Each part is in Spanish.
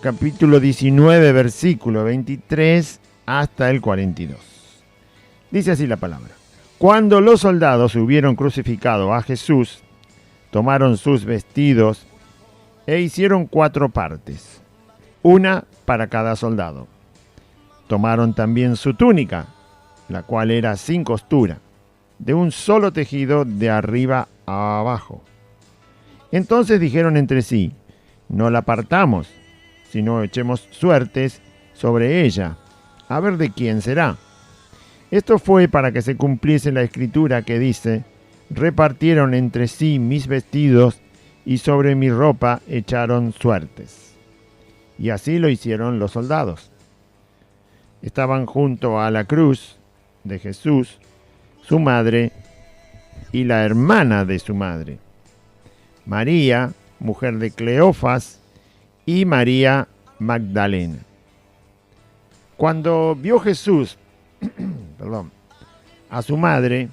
capítulo 19, versículo 23 hasta el 42. Dice así la palabra. Cuando los soldados hubieron crucificado a Jesús, tomaron sus vestidos e hicieron 4 partes, una para cada soldado. Tomaron también su túnica, la cual era sin costura, de un solo tejido de arriba a abajo. Entonces dijeron entre sí, no la partamos, sino echemos suertes sobre ella, a ver de quién será. Esto fue para que se cumpliese la escritura que dice, repartieron entre sí mis vestidos y sobre mi ropa echaron suertes. Y así lo hicieron los soldados. Estaban junto a la cruz de Jesús, su madre y la hermana de su madre, María, mujer de Cleofas, y María Magdalena. Cuando vio Jesús a su madre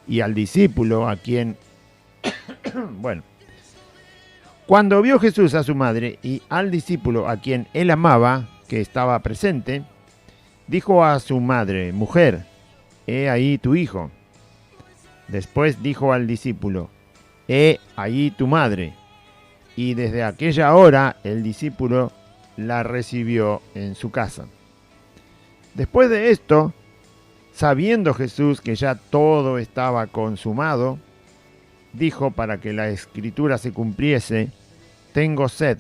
y al discípulo a quien cuando vio Jesús a su madre y al discípulo a quien él amaba, que estaba presente, dijo a su madre, mujer, he ahí tu hijo. Después dijo al discípulo, he ahí tu madre. Y desde aquella hora el discípulo la recibió en su casa. Después de esto, sabiendo Jesús que ya todo estaba consumado, dijo para que la escritura se cumpliese, tengo sed.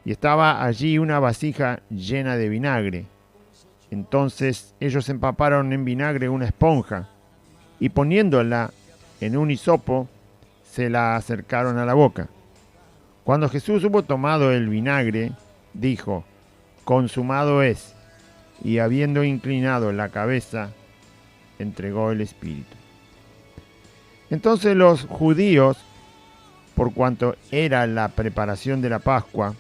Y estaba allí una vasija llena de vinagre. Entonces ellos empaparon en vinagre una esponja y poniéndola en un hisopo, se la acercaron a la boca. Cuando Jesús hubo tomado el vinagre, dijo, consumado es, y habiendo inclinado la cabeza, entregó el espíritu. Entonces los judíos, por cuanto era la preparación de la Pascua,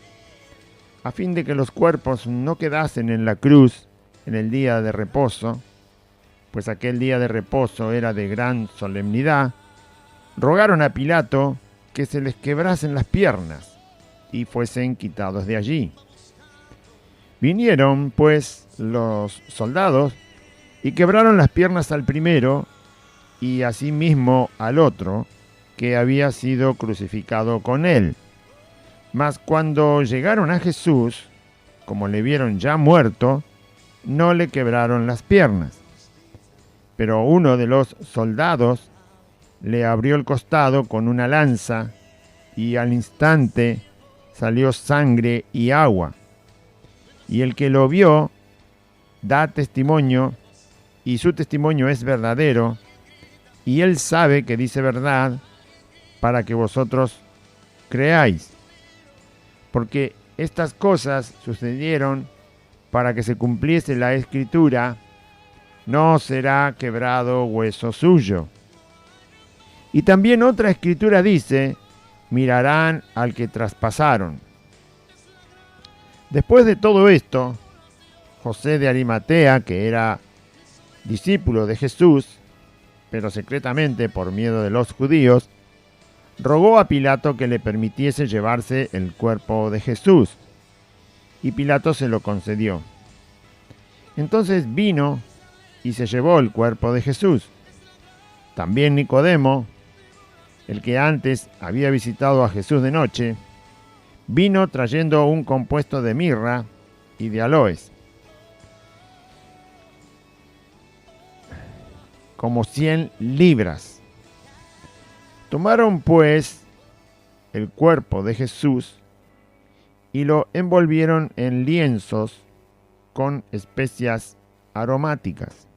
a fin de que los cuerpos no quedasen en la cruz en el día de reposo, pues aquel día de reposo era de gran solemnidad, rogaron a Pilato que se les quebrasen las piernas y fuesen quitados de allí. Vinieron, pues, los soldados y quebraron las piernas al primero y asimismo al otro, que había sido crucificado con él. Mas cuando llegaron a Jesús, como le vieron ya muerto, no le quebraron las piernas. Pero uno de los soldados le abrió el costado con una lanza y al instante salió sangre y agua. Y el que lo vio da testimonio y su testimonio es verdadero y él sabe que dice verdad para que vosotros creáis. Porque estas cosas sucedieron para que se cumpliese la escritura, no será quebrado hueso suyo. Y también otra escritura dice, mirarán al que traspasaron. Después de todo esto, José de Arimatea, que era discípulo de Jesús, pero secretamente por miedo de los judíos, rogó a Pilato que le permitiese llevarse el cuerpo de Jesús, y Pilato se lo concedió. Entonces vino y se llevó el cuerpo de Jesús. También Nicodemo, el que antes había visitado a Jesús de noche, vino trayendo un compuesto de mirra y de aloes, como 100 libras. Tomaron pues el cuerpo de Jesús y lo envolvieron en lienzos con especias aromáticas,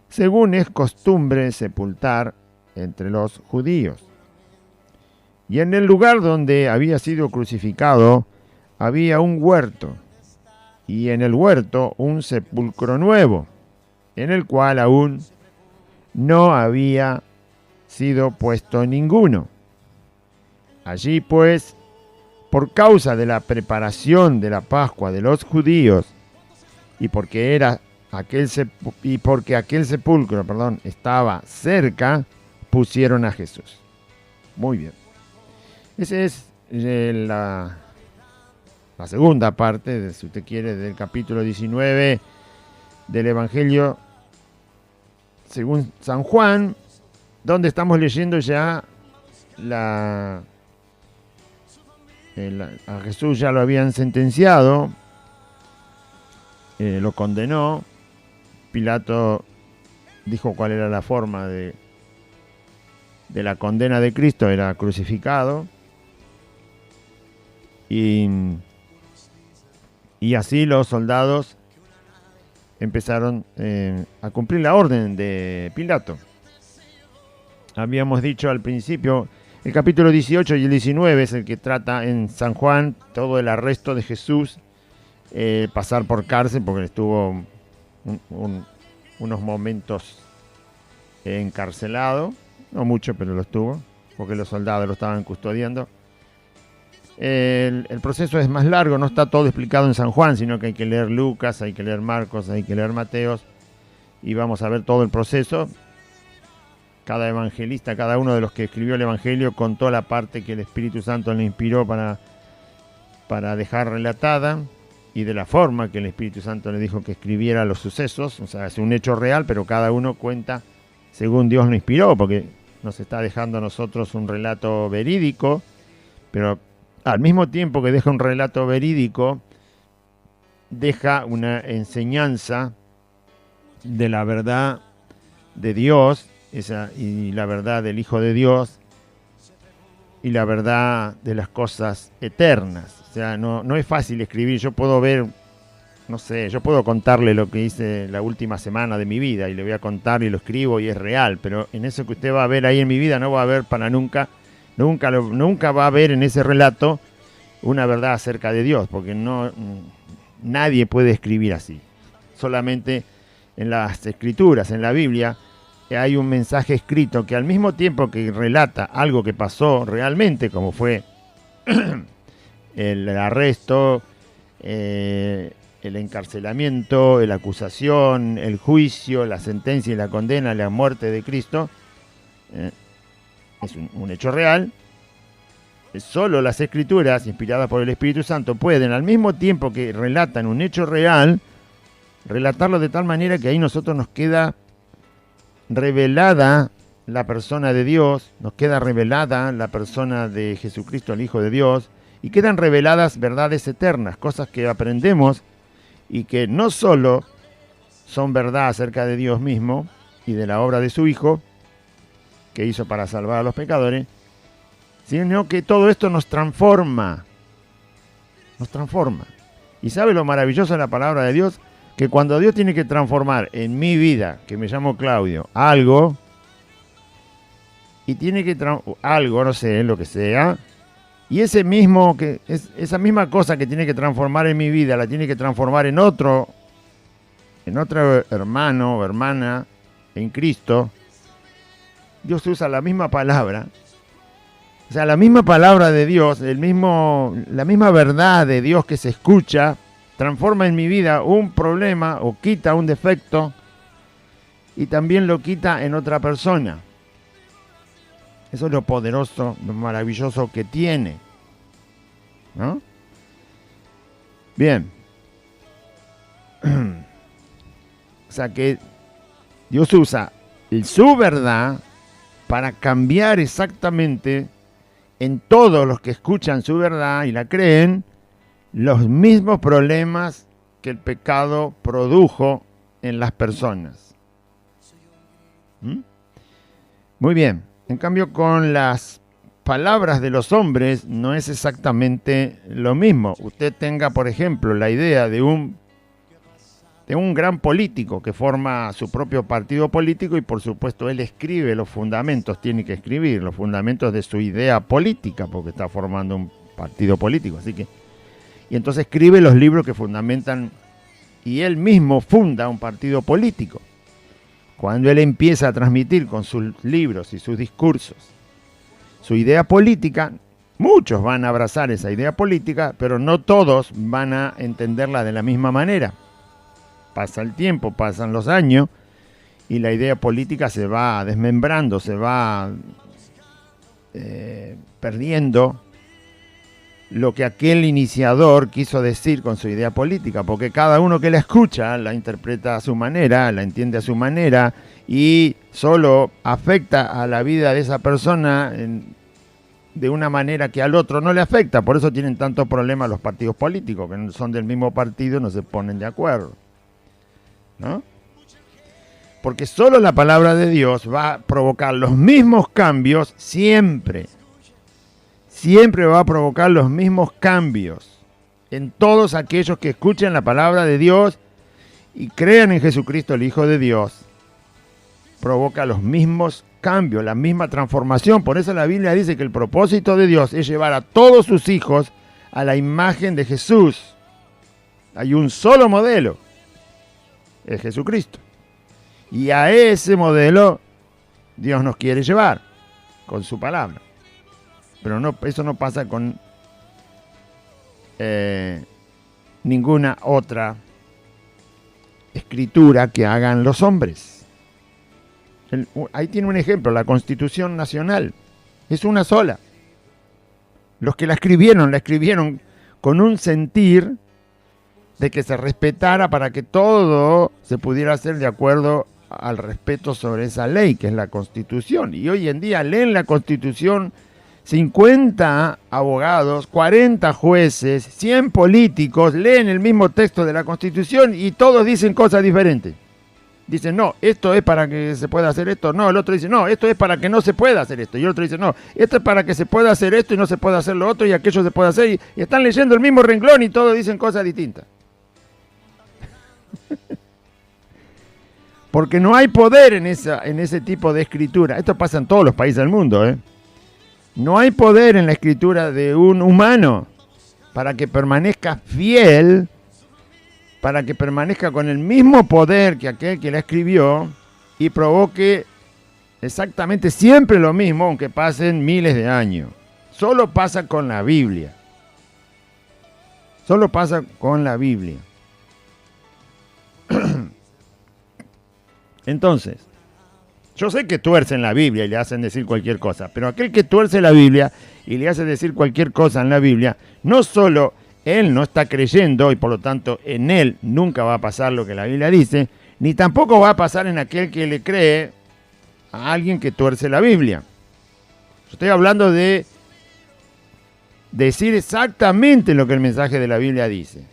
según es costumbre sepultar entre los judíos. Y en el lugar donde había sido crucificado había un huerto, y en el huerto un sepulcro nuevo, en el cual aún no había sido puesto ninguno. Allí pues, por causa de la preparación de la Pascua de los judíos, y porque aquel sepulcro estaba cerca, pusieron a Jesús. Muy bien. Esa es la la segunda parte, si usted quiere, del capítulo 19 del Evangelio según San Juan, donde estamos leyendo ya a Jesús ya lo habían sentenciado, lo condenó. Pilato dijo cuál era la forma de la condena de Cristo, era crucificado. Y así los soldados empezaron a cumplir la orden de Pilato. Habíamos dicho al principio, el capítulo 18 y el 19 es el que trata en San Juan todo el arresto de Jesús, pasar por cárcel, porque estuvo unos momentos encarcelado, no mucho, pero lo estuvo, porque los soldados lo estaban custodiando. El proceso es más largo, no está todo explicado en San Juan, sino que hay que leer Lucas, hay que leer Marcos, hay que leer Mateos, y vamos a ver todo el proceso. Cada evangelista, cada uno de los que escribió el Evangelio contó la parte que el Espíritu Santo le inspiró para dejar relatada, y de la forma que el Espíritu Santo le dijo que escribiera los sucesos. O sea, es un hecho real, pero cada uno cuenta según Dios lo inspiró, porque nos está dejando a nosotros un relato verídico, pero al mismo tiempo que deja un relato verídico, deja una enseñanza de la verdad de Dios, y la verdad del Hijo de Dios, y la verdad de las cosas eternas. O sea, no es fácil escribir. Yo puedo ver, no sé, yo puedo contarle lo que hice la última semana de mi vida, y le voy a contar y lo escribo y es real, pero en eso que usted va a ver ahí en mi vida no va a ver para nunca va a haber en ese relato una verdad acerca de Dios, porque nadie puede escribir así. Solamente en las Escrituras, en la Biblia, hay un mensaje escrito que al mismo tiempo que relata algo que pasó realmente, como fue el arresto, el encarcelamiento, la acusación, el juicio, la sentencia y la condena, la muerte de Cristo, es un hecho real. Solo las Escrituras, inspiradas por el Espíritu Santo, pueden, al mismo tiempo que relatan un hecho real, relatarlo de tal manera que ahí nosotros nos queda revelada la persona de Dios, nos queda revelada la persona de Jesucristo, el Hijo de Dios, y quedan reveladas verdades eternas, cosas que aprendemos y que no solo son verdad acerca de Dios mismo y de la obra de su Hijo, que hizo para salvar a los pecadores, sino que todo esto nos transforma. Nos transforma. ¿Y sabe lo maravilloso de la palabra de Dios? Que cuando Dios tiene que transformar en mi vida, que me llamo Claudio, algo, y tiene que algo, no sé, lo que sea, y esa misma cosa que tiene que transformar en mi vida, la tiene que transformar en otro hermano o hermana en Cristo, Dios usa la misma palabra. O sea, la misma palabra de Dios, la misma verdad de Dios que se escucha, transforma en mi vida un problema o quita un defecto y también lo quita en otra persona. Eso es lo poderoso, lo maravilloso que tiene, ¿no? Bien. O sea que Dios usa su verdad para cambiar exactamente en todos los que escuchan su verdad y la creen, los mismos problemas que el pecado produjo en las personas. Muy bien. En cambio, con las palabras de los hombres no es exactamente lo mismo. Usted tenga, por ejemplo, la idea de un gran político que forma su propio partido político y por supuesto él escribe los fundamentos, tiene que escribir los fundamentos de su idea política porque está formando un partido político, y entonces escribe los libros que fundamentan, y él mismo funda un partido político. Cuando él empieza a transmitir con sus libros y sus discursos su idea política, muchos van a abrazar esa idea política, pero no todos van a entenderla de la misma manera. Pasa el tiempo, pasan los años, y la idea política se va desmembrando, se va perdiendo, lo que aquel iniciador quiso decir con su idea política, porque cada uno que la escucha la interpreta a su manera, la entiende a su manera y solo afecta a la vida de esa persona de una manera que al otro no le afecta. Por eso tienen tantos problemas los partidos políticos, que son del mismo partido, no se ponen de acuerdo, ¿no? Porque solo la palabra de Dios va a provocar los mismos cambios siempre. Siempre va a provocar los mismos cambios en todos aquellos que escuchen la palabra de Dios y crean en Jesucristo, el Hijo de Dios. Provoca los mismos cambios, la misma transformación. Por eso la Biblia dice que el propósito de Dios es llevar a todos sus hijos a la imagen de Jesús. Hay un solo modelo, es Jesucristo. Y a ese modelo Dios nos quiere llevar con su palabra. Pero no, eso no pasa con ninguna otra escritura que hagan los hombres. Ahí tiene un ejemplo, la Constitución Nacional. Es una sola. Los que la escribieron con un sentir de que se respetara para que todo se pudiera hacer de acuerdo al respeto sobre esa ley, que es la Constitución. Y hoy en día leen la Constitución 50 abogados, 40 jueces, 100 políticos, leen el mismo texto de la Constitución y todos dicen cosas diferentes. Dicen, no, esto es para que se pueda hacer esto. No, el otro dice, no, esto es para que no se pueda hacer esto. Y el otro dice, no, esto es para que se pueda hacer esto y no se pueda hacer lo otro y aquello se puede hacer. Y están leyendo el mismo renglón y todos dicen cosas distintas. Porque no hay poder en ese tipo de escritura. Esto pasa en todos los países del mundo, ¿eh? No hay poder en la escritura de un humano para que permanezca fiel, para que permanezca con el mismo poder que aquel que la escribió y provoque exactamente siempre lo mismo, aunque pasen miles de años. Solo pasa con la Biblia. Solo pasa con la Biblia. Entonces, yo sé que tuercen la Biblia y le hacen decir cualquier cosa, pero aquel que tuerce la Biblia y le hace decir cualquier cosa en la Biblia, no solo él no está creyendo y por lo tanto en él nunca va a pasar lo que la Biblia dice, ni tampoco va a pasar en aquel que le cree a alguien que tuerce la Biblia. Yo estoy hablando de decir exactamente lo que el mensaje de la Biblia dice,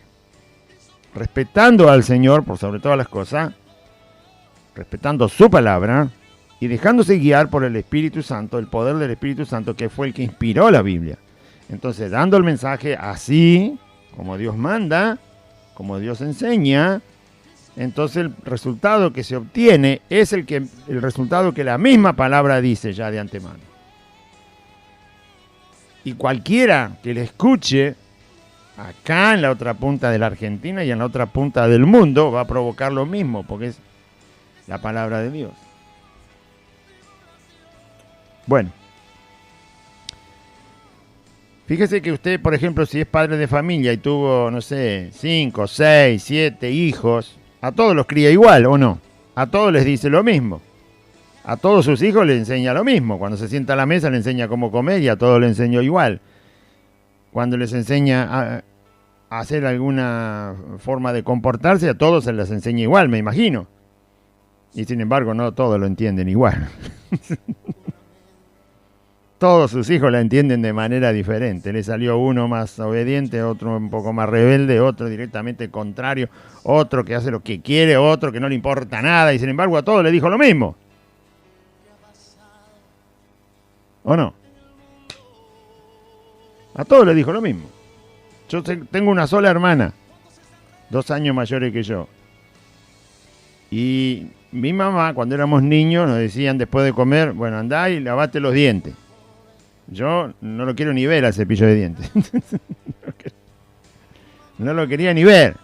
respetando al Señor por sobre todas las cosas, respetando su palabra y dejándose guiar por el Espíritu Santo, el poder del Espíritu Santo, que fue el que inspiró la Biblia. Entonces, dando el mensaje así, como Dios manda, como Dios enseña, entonces el resultado que se obtiene es el resultado que la misma palabra dice ya de antemano. Y cualquiera que le escuche, acá en la otra punta de la Argentina y en la otra punta del mundo, va a provocar lo mismo, porque es la palabra de Dios. Bueno, fíjese que usted, por ejemplo, si es padre de familia y tuvo, no sé, 5, 6, 7 hijos, a todos los cría igual, ¿o no? A todos les dice lo mismo. A todos sus hijos les enseña lo mismo. Cuando se sienta a la mesa le enseña cómo comer y a todos les enseñó igual. Cuando les enseña a hacer alguna forma de comportarse, a todos se les enseña igual, me imagino. Y sin embargo, no todos lo entienden igual. Todos sus hijos la entienden de manera diferente. Le salió uno más obediente, otro un poco más rebelde, otro directamente contrario, otro que hace lo que quiere, otro que no le importa nada. Y sin embargo, a todos le dijo lo mismo. ¿O no? A todos le dijo lo mismo. Yo tengo una sola hermana, 2 años mayores que yo. Y mi mamá, cuando éramos niños, nos decían después de comer, bueno, andá y lavate los dientes. Yo no lo quiero ni ver al cepillo de dientes. No lo quería ni ver.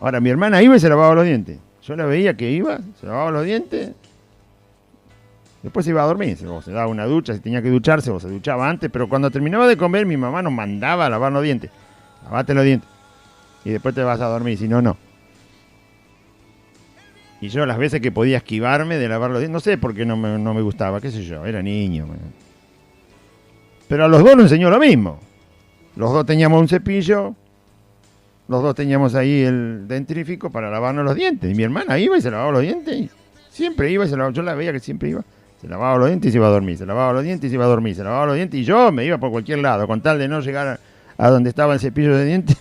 Ahora, mi hermana iba y se lavaba los dientes. Yo la veía que iba, se lavaba los dientes. Después se iba a dormir, o se daba una ducha, si tenía que ducharse, o se duchaba antes. Pero cuando terminaba de comer, mi mamá nos mandaba a lavar los dientes. Lavate los dientes. Y después te vas a dormir, si no, no. Y yo las veces que podía esquivarme de lavar los dientes, no sé por qué no me gustaba, qué sé yo, era niño. Pero a los dos nos enseñó lo mismo. Los dos teníamos un cepillo, los dos teníamos ahí el dentífrico para lavarnos los dientes. Y mi hermana iba y se lavaba los dientes. Y siempre iba y se lavaba. Yo la veía que siempre iba. Se lavaba los dientes y se iba a dormir. Se lavaba los dientes y se iba a dormir. Se lavaba los dientes y yo me iba por cualquier lado, con tal de no llegar a donde estaba el cepillo de dientes.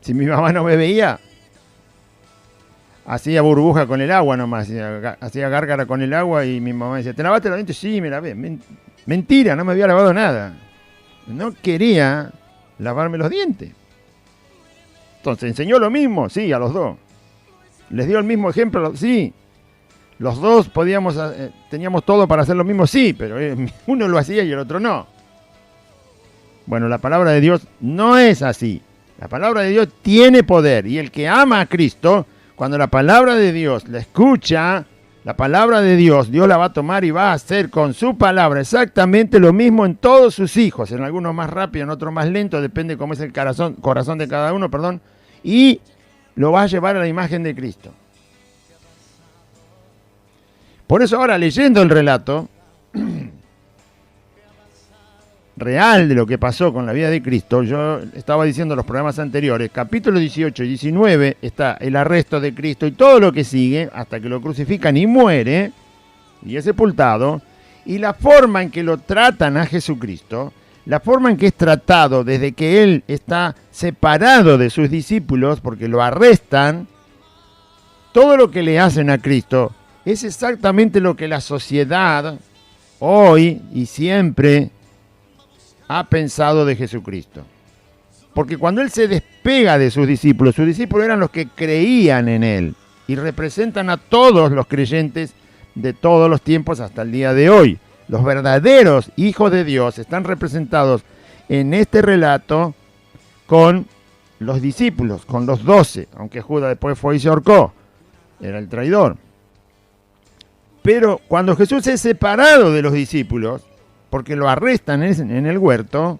Si mi mamá no me veía, hacía burbuja con el agua nomás. Hacía gárgara con el agua y mi mamá decía, ¿te lavaste los dientes? Sí, me lavé. Mentira, no me había lavado nada. No quería lavarme los dientes. Entonces, ¿enseñó lo mismo? Sí, a los dos. ¿Les dio el mismo ejemplo? Sí. Los dos teníamos todo para hacer lo mismo, sí, pero uno lo hacía y el otro no. Bueno, la palabra de Dios no es así. La palabra de Dios tiene poder, y el que ama a Cristo, cuando la palabra de Dios la escucha, la palabra de Dios la va a tomar y va a hacer con su palabra exactamente lo mismo en todos sus hijos, en algunos más rápido, en otros más lento, depende cómo es el corazón de cada uno, y lo va a llevar a la imagen de Cristo. Por eso ahora, leyendo el relato real de lo que pasó con la vida de Cristo, yo estaba diciendo en los programas anteriores, capítulo 18 y 19 está el arresto de Cristo y todo lo que sigue hasta que lo crucifican y muere y es sepultado, y la forma en que lo tratan a Jesucristo, la forma en que es tratado desde que él está separado de sus discípulos porque lo arrestan, todo lo que le hacen a Cristo es exactamente lo que la sociedad hoy y siempre ha pensado de Jesucristo. Porque cuando él se despega de sus discípulos eran los que creían en él y representan a todos los creyentes de todos los tiempos hasta el día de hoy. Los verdaderos hijos de Dios están representados en este relato con los discípulos, con los 12, aunque Judas después fue y se ahorcó, era el traidor. Pero cuando Jesús es separado de los discípulos, porque lo arrestan en el huerto,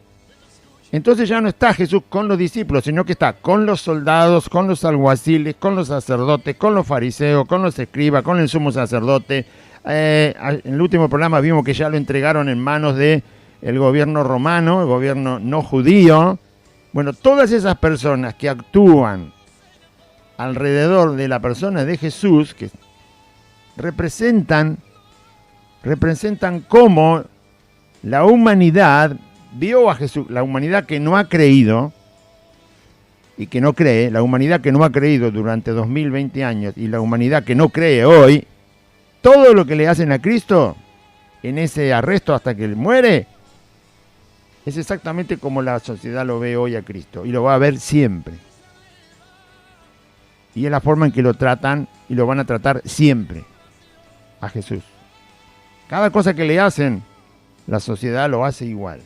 entonces ya no está Jesús con los discípulos, sino que está con los soldados, con los alguaciles, con los sacerdotes, con los fariseos, con los escribas, con el sumo sacerdote. En el último programa vimos que ya lo entregaron en manos del gobierno romano, el gobierno no judío. Bueno, todas esas personas que actúan alrededor de la persona de Jesús, que representan cómo la humanidad vio a Jesús, la humanidad que no ha creído y que no cree, la humanidad que no ha creído durante 2020 años y la humanidad que no cree hoy, todo lo que le hacen a Cristo en ese arresto hasta que él muere, es exactamente como la sociedad lo ve hoy a Cristo y lo va a ver siempre. Y es la forma en que lo tratan y lo van a tratar siempre a Jesús. Cada cosa que le hacen, la sociedad lo hace igual.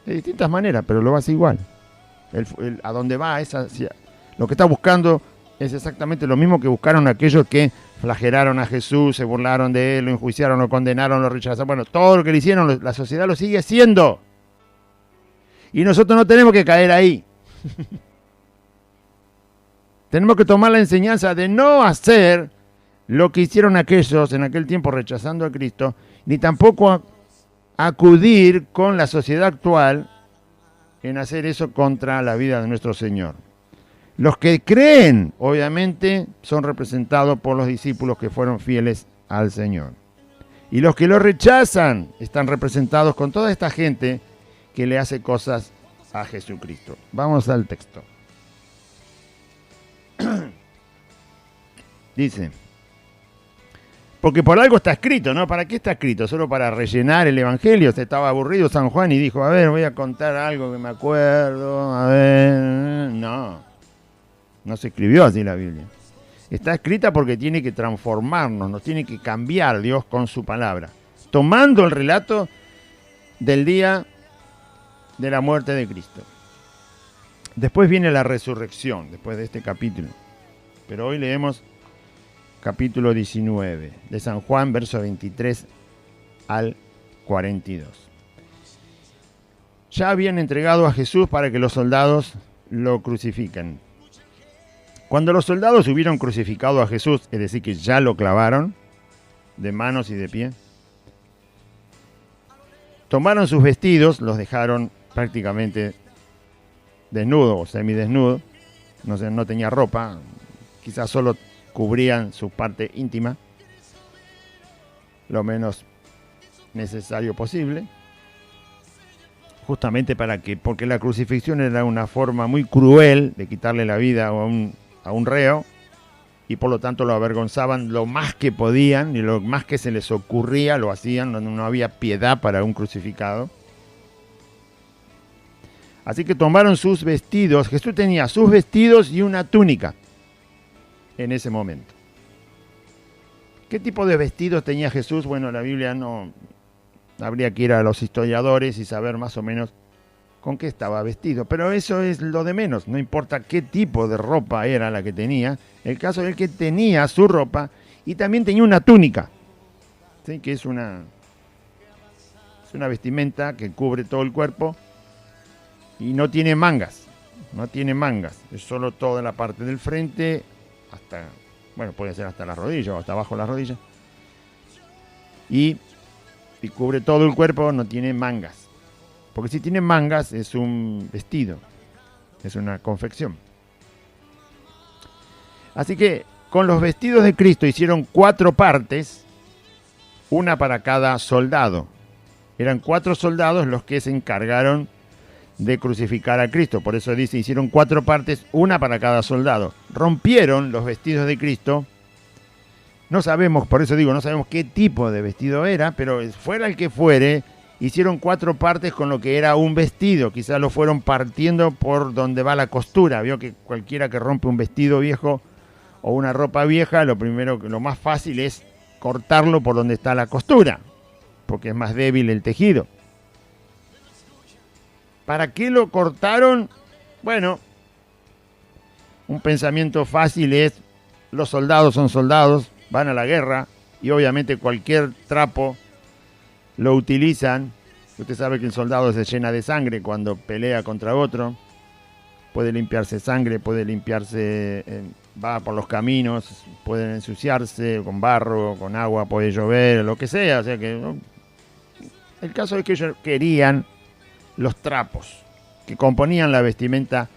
De distintas maneras, pero lo hace igual. A dónde va, lo que está buscando es exactamente lo mismo que buscaron aquellos que flagelaron a Jesús, se burlaron de él, lo enjuiciaron, lo condenaron, lo rechazaron. Bueno, todo lo que le hicieron, la sociedad lo sigue haciendo. Y nosotros no tenemos que caer ahí. Tenemos que tomar la enseñanza de no hacer lo que hicieron aquellos en aquel tiempo rechazando a Cristo, ni tampoco acudir con la sociedad actual en hacer eso contra la vida de nuestro Señor. Los que creen, obviamente, son representados por los discípulos que fueron fieles al Señor. Y los que lo rechazan están representados con toda esta gente que le hace cosas a Jesucristo. Vamos al texto. Dice, porque por algo está escrito, ¿no? ¿Para qué está escrito? ¿Solo para rellenar el Evangelio? Se estaba aburrido San Juan y dijo, a ver, voy a contar algo que me acuerdo, a ver... No se escribió así la Biblia. Está escrita porque tiene que transformarnos, nos tiene que cambiar Dios con su palabra. Tomando el relato del día de la muerte de Cristo. Después viene la resurrección, después de este capítulo. Pero hoy leemos capítulo 19 de San Juan, verso 23 al 42. Ya habían entregado a Jesús para que los soldados lo crucifiquen. Cuando los soldados hubieron crucificado a Jesús, es decir, que ya lo clavaron, de manos y de pie, tomaron sus vestidos, los dejaron prácticamente desnudo o semidesnudo, no tenía ropa, quizás solo cubrían su parte íntima, lo necesario posible, justamente porque la crucifixión era una forma muy cruel de quitarle la vida a un reo, y por lo tanto lo avergonzaban lo más que podían, y lo más que se les ocurría lo hacían, no había piedad para un crucificado. Así que tomaron sus vestidos, Jesús tenía sus vestidos y una túnica en ese momento. ¿Qué tipo de vestidos tenía Jesús? Bueno, la Biblia no... Habría que ir a los historiadores y saber más o menos con qué estaba vestido. Pero eso es lo de menos. No importa qué tipo de ropa era la que tenía. El caso es que tenía su ropa y también tenía una túnica. ¿Sí? Que es una vestimenta que cubre todo el cuerpo y no tiene mangas. No tiene mangas. Es solo toda la parte del frente hasta... Bueno, puede ser hasta las rodillas o hasta abajo las rodillas. Y cubre todo el cuerpo, no tiene mangas. Porque si tiene mangas es un vestido, es una confección. Así que con los vestidos de Cristo hicieron 4 partes, una para cada soldado. Eran 4 soldados los que se encargaron de crucificar a Cristo. Por eso dice, hicieron 4 partes, una para cada soldado. Rompieron los vestidos de Cristo. No sabemos, por eso digo, no sabemos qué tipo de vestido era, pero fuera el que fuere, hicieron 4 partes con lo que era un vestido. Quizás lo fueron partiendo por donde va la costura. Vio que cualquiera que rompe un vestido viejo o una ropa vieja, lo más fácil es cortarlo por donde está la costura, porque es más débil el tejido. ¿Para qué lo cortaron? Bueno, un pensamiento fácil es, los soldados son soldados, van a la guerra y obviamente cualquier trapo lo utilizan. Usted sabe que el soldado se llena de sangre cuando pelea contra otro. Puede limpiarse sangre, puede limpiarse, va por los caminos, pueden ensuciarse con barro, con agua, puede llover, lo que sea. O sea que ¿no? El caso es que ellos querían los trapos que componían la vestimenta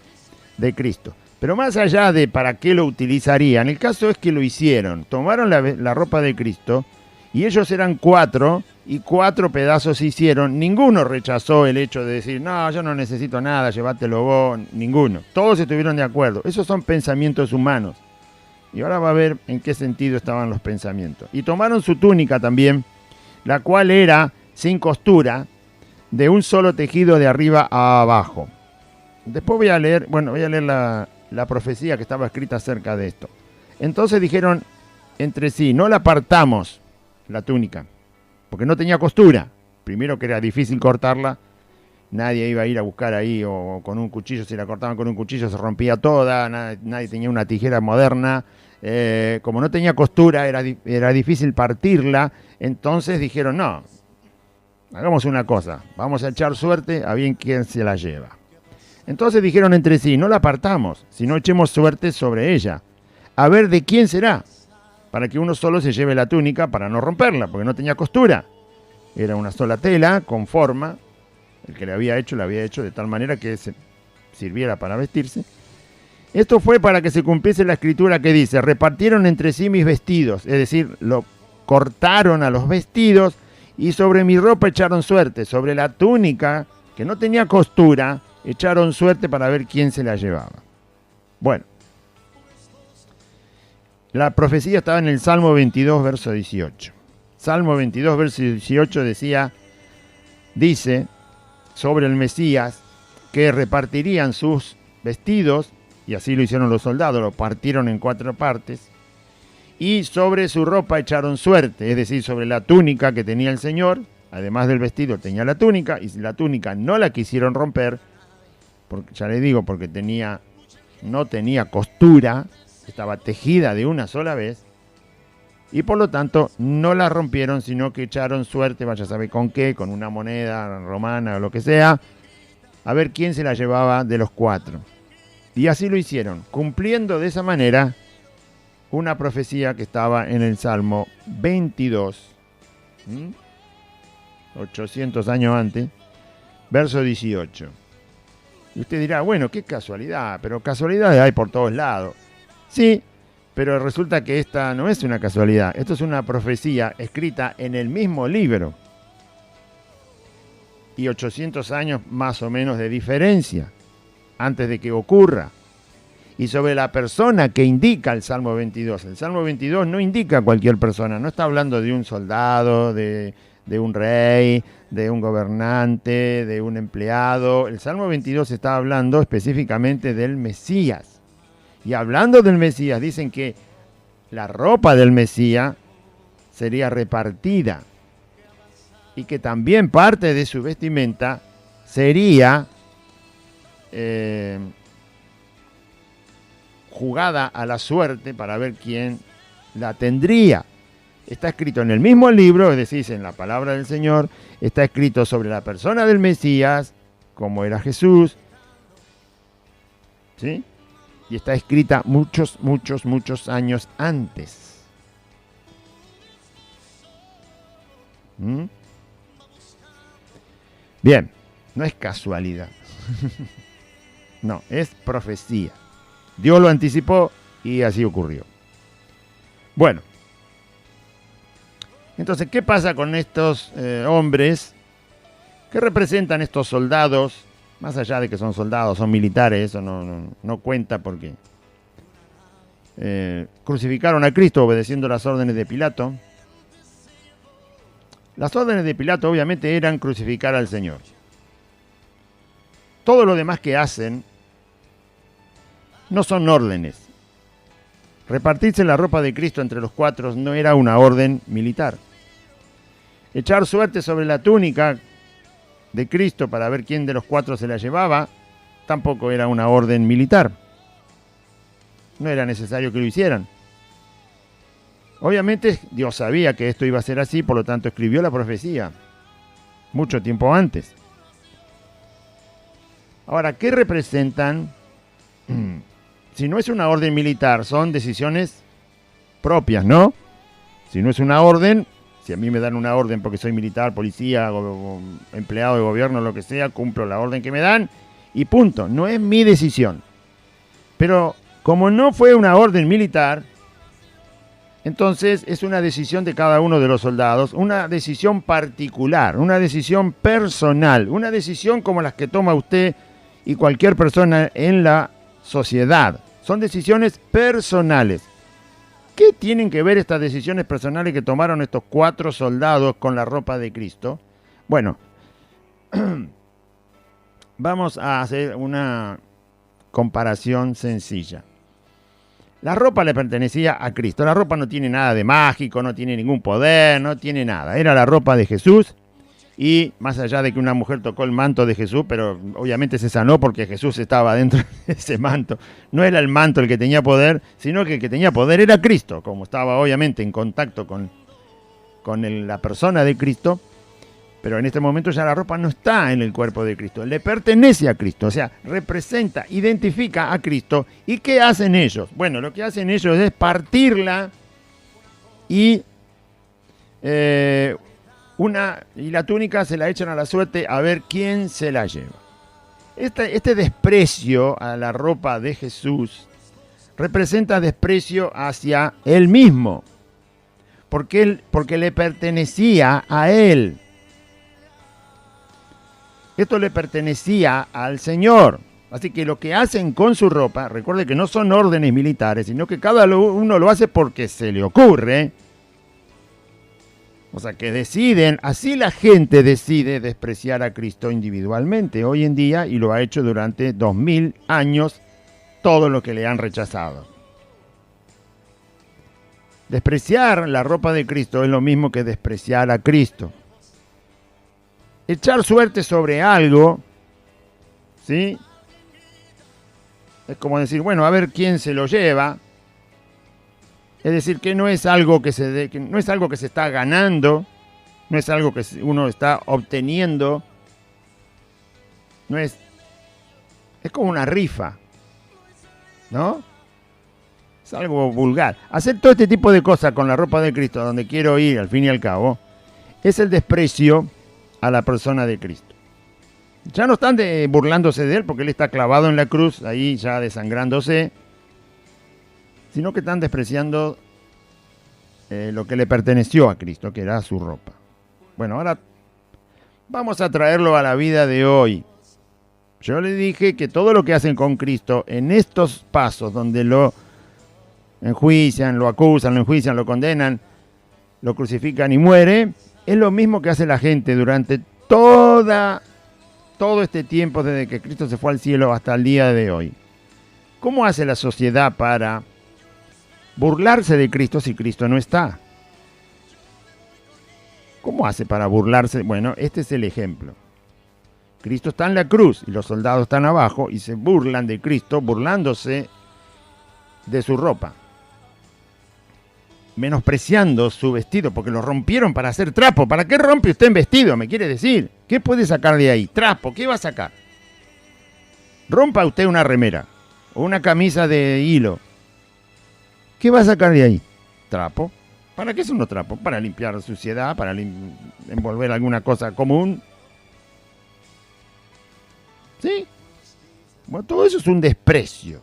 de Cristo. Pero más allá de para qué lo utilizarían, el caso es que lo hicieron. Tomaron la ropa de Cristo y ellos eran 4 y 4 pedazos hicieron. Ninguno rechazó el hecho de decir, no, yo no necesito nada, llévatelo vos. Ninguno. Todos estuvieron de acuerdo. Esos son pensamientos humanos. Y ahora va a ver en qué sentido estaban los pensamientos. Y tomaron su túnica también, la cual era sin costura, de un solo tejido de arriba a abajo. Después voy a leer la profecía que estaba escrita acerca de esto. Entonces dijeron entre sí, no la partamos, la túnica, porque no tenía costura. Primero que era difícil cortarla, nadie iba a ir a buscar ahí o con un cuchillo, si la cortaban con un cuchillo se rompía toda, nadie tenía una tijera moderna. Como no tenía costura, era difícil partirla, entonces dijeron, no, hagamos una cosa, vamos a echar suerte a bien quién se la lleva. Entonces dijeron entre sí, no la partamos, sino echemos suerte sobre ella, a ver de quién será, para que uno solo se lleve la túnica para no romperla, porque no tenía costura. Era una sola tela, con forma, el que la había hecho de tal manera que se sirviera para vestirse. Esto fue para que se cumpliese la escritura que dice, repartieron entre sí mis vestidos, es decir, lo cortaron a los vestidos y sobre mi ropa echaron suerte, sobre la túnica, que no tenía costura, echaron suerte para ver quién se la llevaba. Bueno, la profecía estaba en el Salmo 22, verso 18. Salmo 22, verso 18 dice sobre el Mesías que repartirían sus vestidos, y así lo hicieron los soldados, lo partieron en 4 partes, y sobre su ropa echaron suerte, es decir, sobre la túnica que tenía el Señor, además del vestido tenía la túnica, y la túnica no la quisieron romper, porque, ya les digo, porque no tenía costura, estaba tejida de una sola vez, y por lo tanto no la rompieron, sino que echaron suerte, vaya a saber con qué, con una moneda romana o lo que sea, a ver quién se la llevaba de los 4. Y así lo hicieron, cumpliendo de esa manera una profecía que estaba en el Salmo 22. 800 años antes, verso 18. Y usted dirá, bueno, qué casualidad, pero casualidades hay por todos lados. Sí, pero resulta que esta no es una casualidad, esto es una profecía escrita en el mismo libro. Y 800 años más o menos de diferencia, antes de que ocurra. Y sobre la persona que indica el Salmo 22. El Salmo 22 no indica a cualquier persona, no está hablando de un soldado, de un rey, de un gobernante, de un empleado. El Salmo 22 está hablando específicamente del Mesías. Y hablando del Mesías, dicen que la ropa del Mesías sería repartida y que también parte de su vestimenta sería jugada a la suerte para ver quién la tendría. Está escrito en el mismo libro, es decir, en la palabra del Señor, está escrito sobre la persona del Mesías, como era Jesús, ¿sí? Y está escrita muchos años antes. ¿Mm? Bien, no es casualidad. No, es profecía. Dios lo anticipó y así ocurrió. Bueno, entonces, ¿qué pasa con estos hombres? ¿Qué representan estos soldados? Más allá de que son soldados, son militares, eso no cuenta porque crucificaron a Cristo obedeciendo las órdenes de Pilato. Las órdenes de Pilato obviamente eran crucificar al Señor. Todo lo demás que hacen no son órdenes. Repartirse la ropa de Cristo entre los cuatro no era una orden militar. Echar suerte sobre la túnica de Cristo para ver quién de los cuatro se la llevaba tampoco era una orden militar. No era necesario que lo hicieran. Obviamente Dios sabía que esto iba a ser así, por lo tanto escribió la profecía mucho tiempo antes. Ahora, ¿qué representan? Si no es una orden militar, son decisiones propias, ¿no? Si no es una orden, si a mí me dan una orden porque soy militar, policía, o empleado de gobierno, lo que sea, cumplo la orden que me dan y punto. No es mi decisión. Pero como no fue una orden militar, entonces es una decisión de cada uno de los soldados, una decisión particular, una decisión personal, una decisión como las que toma usted y cualquier persona en la sociedad. Son decisiones personales. ¿Qué tienen que ver estas decisiones personales que tomaron estos 4 soldados con la ropa de Cristo? Bueno, vamos a hacer una comparación sencilla. La ropa le pertenecía a Cristo. La ropa no tiene nada de mágico, no tiene ningún poder, no tiene nada. Era la ropa de Jesús. Y más allá de que una mujer tocó el manto de Jesús, pero obviamente se sanó porque Jesús estaba dentro de ese manto. No era el manto el que tenía poder, sino que el que tenía poder era Cristo. Como estaba obviamente en contacto con la persona de Cristo, pero en este momento ya la ropa no está en el cuerpo de Cristo, le pertenece a Cristo, o sea, representa, identifica a Cristo. ¿Y qué hacen ellos? Bueno, lo que hacen ellos es partirla y la túnica se la echan a la suerte a ver quién se la lleva. Este desprecio a la ropa de Jesús representa desprecio hacia él mismo, porque le pertenecía a él. Esto le pertenecía al Señor. Así que lo que hacen con su ropa, recuerde que no son órdenes militares, sino que cada uno lo hace porque se le ocurre. O sea, que deciden, así la gente decide despreciar a Cristo individualmente hoy en día, y lo ha hecho durante 2000 años todo lo que le han rechazado. Despreciar la ropa de Cristo es lo mismo que despreciar a Cristo. Echar suerte sobre algo, ¿sí? Es como decir, bueno, a ver quién se lo lleva. Es decir, que no es algo que no es algo que se está ganando, no es algo que uno está obteniendo. Es como una rifa, ¿no? Es algo vulgar. Hacer todo este tipo de cosas con la ropa de Cristo, a donde quiero ir, al fin y al cabo, es el desprecio a la persona de Cristo. Ya no están burlándose de él porque él está clavado en la cruz, ahí ya desangrándose, sino que están despreciando lo que le perteneció a Cristo, que era su ropa. Bueno, ahora vamos a traerlo a la vida de hoy. Yo le dije que todo lo que hacen con Cristo en estos pasos donde lo enjuician, lo acusan, lo enjuician, lo condenan, lo crucifican y muere, es lo mismo que hace la gente durante todo este tiempo desde que Cristo se fue al cielo hasta el día de hoy. ¿Cómo hace la sociedad para burlarse de Cristo si Cristo no está? ¿Cómo hace para burlarse? Bueno, este es el ejemplo. Cristo está en la cruz y los soldados están abajo y se burlan de Cristo, burlándose de su ropa, menospreciando su vestido, porque lo rompieron para hacer trapo. ¿Para qué rompe usted en vestido? Me quiere decir. ¿Qué puede sacar de ahí? Trapo, ¿qué va a sacar? Rompa usted una remera o una camisa de hilo. ¿Qué va a sacar de ahí? Trapo. ¿Para qué son los trapos? Para limpiar suciedad, para envolver alguna cosa común. ¿Sí? Bueno, todo eso es un desprecio.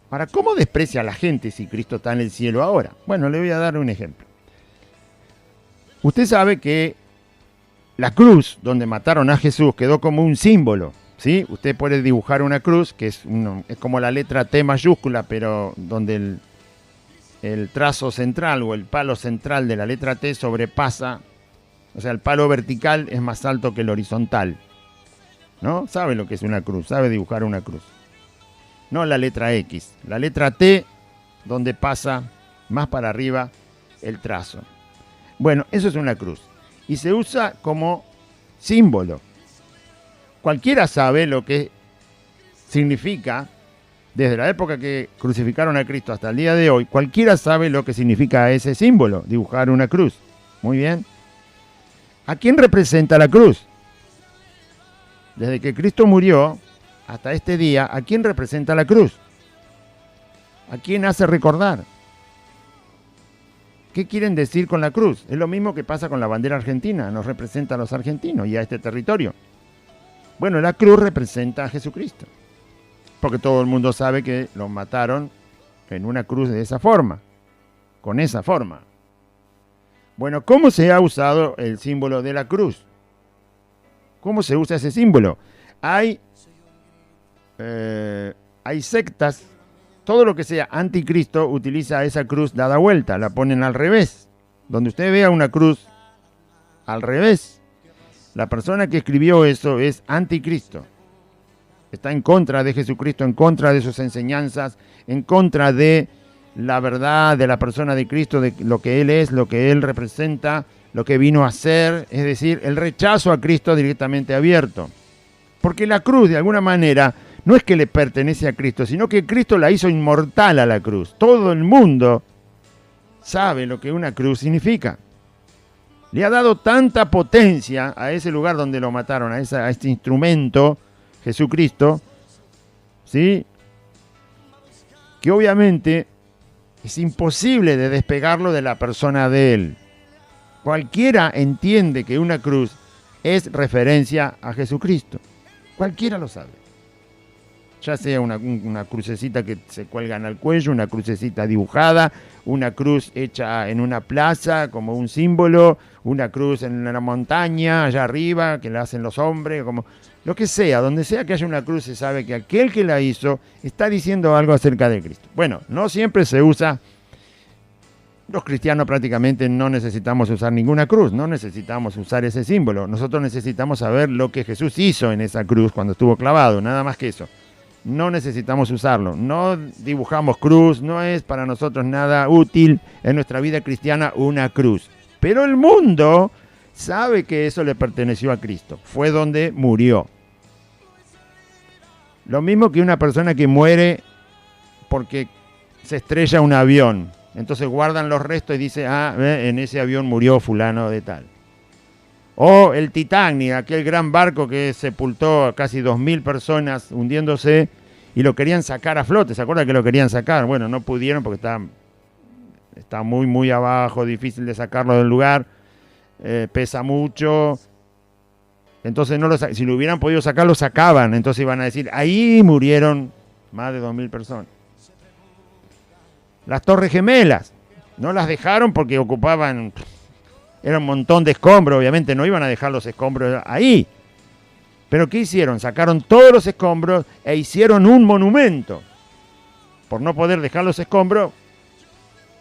Ahora, ¿cómo desprecia a la gente si Cristo está en el cielo ahora? Bueno, le voy a dar un ejemplo. Usted sabe que la cruz donde mataron a Jesús quedó como un símbolo, ¿sí? Usted puede dibujar una cruz, que es como la letra T mayúscula, pero donde el trazo central o el palo central de la letra T sobrepasa, o sea, el palo vertical es más alto que el horizontal, ¿no? Sabe lo que es una cruz, sabe dibujar una cruz. No la letra X, la letra T, donde pasa más para arriba el trazo. Bueno, eso es una cruz. Y se usa como símbolo. Cualquiera sabe lo que significa, desde la época que crucificaron a Cristo hasta el día de hoy, cualquiera sabe lo que significa ese símbolo, dibujar una cruz. Muy bien. ¿A quién representa la cruz? Desde que Cristo murió hasta este día, ¿a quién representa la cruz? ¿A quién hace recordar? ¿Qué quieren decir con la cruz? Es lo mismo que pasa con la bandera argentina, nos representa a los argentinos y a este territorio. Bueno, la cruz representa a Jesucristo, porque todo el mundo sabe que lo mataron en una cruz de esa forma, con esa forma. Bueno, ¿cómo se ha usado el símbolo de la cruz? ¿Cómo se usa ese símbolo? Hay sectas, todo lo que sea anticristo utiliza esa cruz dada vuelta, la ponen al revés. Donde usted vea una cruz al revés, la persona que escribió eso es anticristo. Está en contra de Jesucristo, en contra de sus enseñanzas, en contra de la verdad de la persona de Cristo, de lo que Él es, lo que Él representa, lo que vino a ser, es decir, el rechazo a Cristo directamente abierto. Porque la cruz, de alguna manera, no es que le pertenece a Cristo, sino que Cristo la hizo inmortal a la cruz. Todo el mundo sabe lo que una cruz significa. Le ha dado tanta potencia a ese lugar donde lo mataron, a este instrumento, Jesucristo, ¿sí? Que obviamente es imposible de despegarlo de la persona de Él. Cualquiera entiende que una cruz es referencia a Jesucristo. Cualquiera lo sabe. Ya sea una crucecita que se cuelgan al cuello, una crucecita dibujada, una cruz hecha en una plaza como un símbolo, una cruz en una montaña allá arriba que la hacen los hombres, como lo que sea, donde sea que haya una cruz se sabe que aquel que la hizo está diciendo algo acerca de Cristo. Bueno, no siempre se usa. Los cristianos prácticamente no necesitamos usar ninguna cruz, no necesitamos usar ese símbolo. Nosotros necesitamos saber lo que Jesús hizo en esa cruz cuando estuvo clavado, nada más que eso. No necesitamos usarlo, no dibujamos cruz, no es para nosotros nada útil en nuestra vida cristiana una cruz. Pero el mundo sabe que eso le perteneció a Cristo, fue donde murió. Lo mismo que una persona que muere porque se estrella un avión. Entonces guardan los restos y dicen, en ese avión murió fulano de tal. O el Titanic, aquel gran barco que sepultó a casi 2.000 personas hundiéndose y lo querían sacar a flote. ¿Se acuerdan que lo querían sacar? Bueno, no pudieron porque está muy, muy abajo, difícil de sacarlo del lugar. pesa mucho. Entonces, si lo hubieran podido sacar, lo sacaban. Entonces iban a decir, ahí murieron más de 2.000 personas. Las Torres Gemelas, no las dejaron porque ocupaban, era un montón de escombros, obviamente no iban a dejar los escombros ahí. Pero ¿qué hicieron? Sacaron todos los escombros e hicieron un monumento. Por no poder dejar los escombros,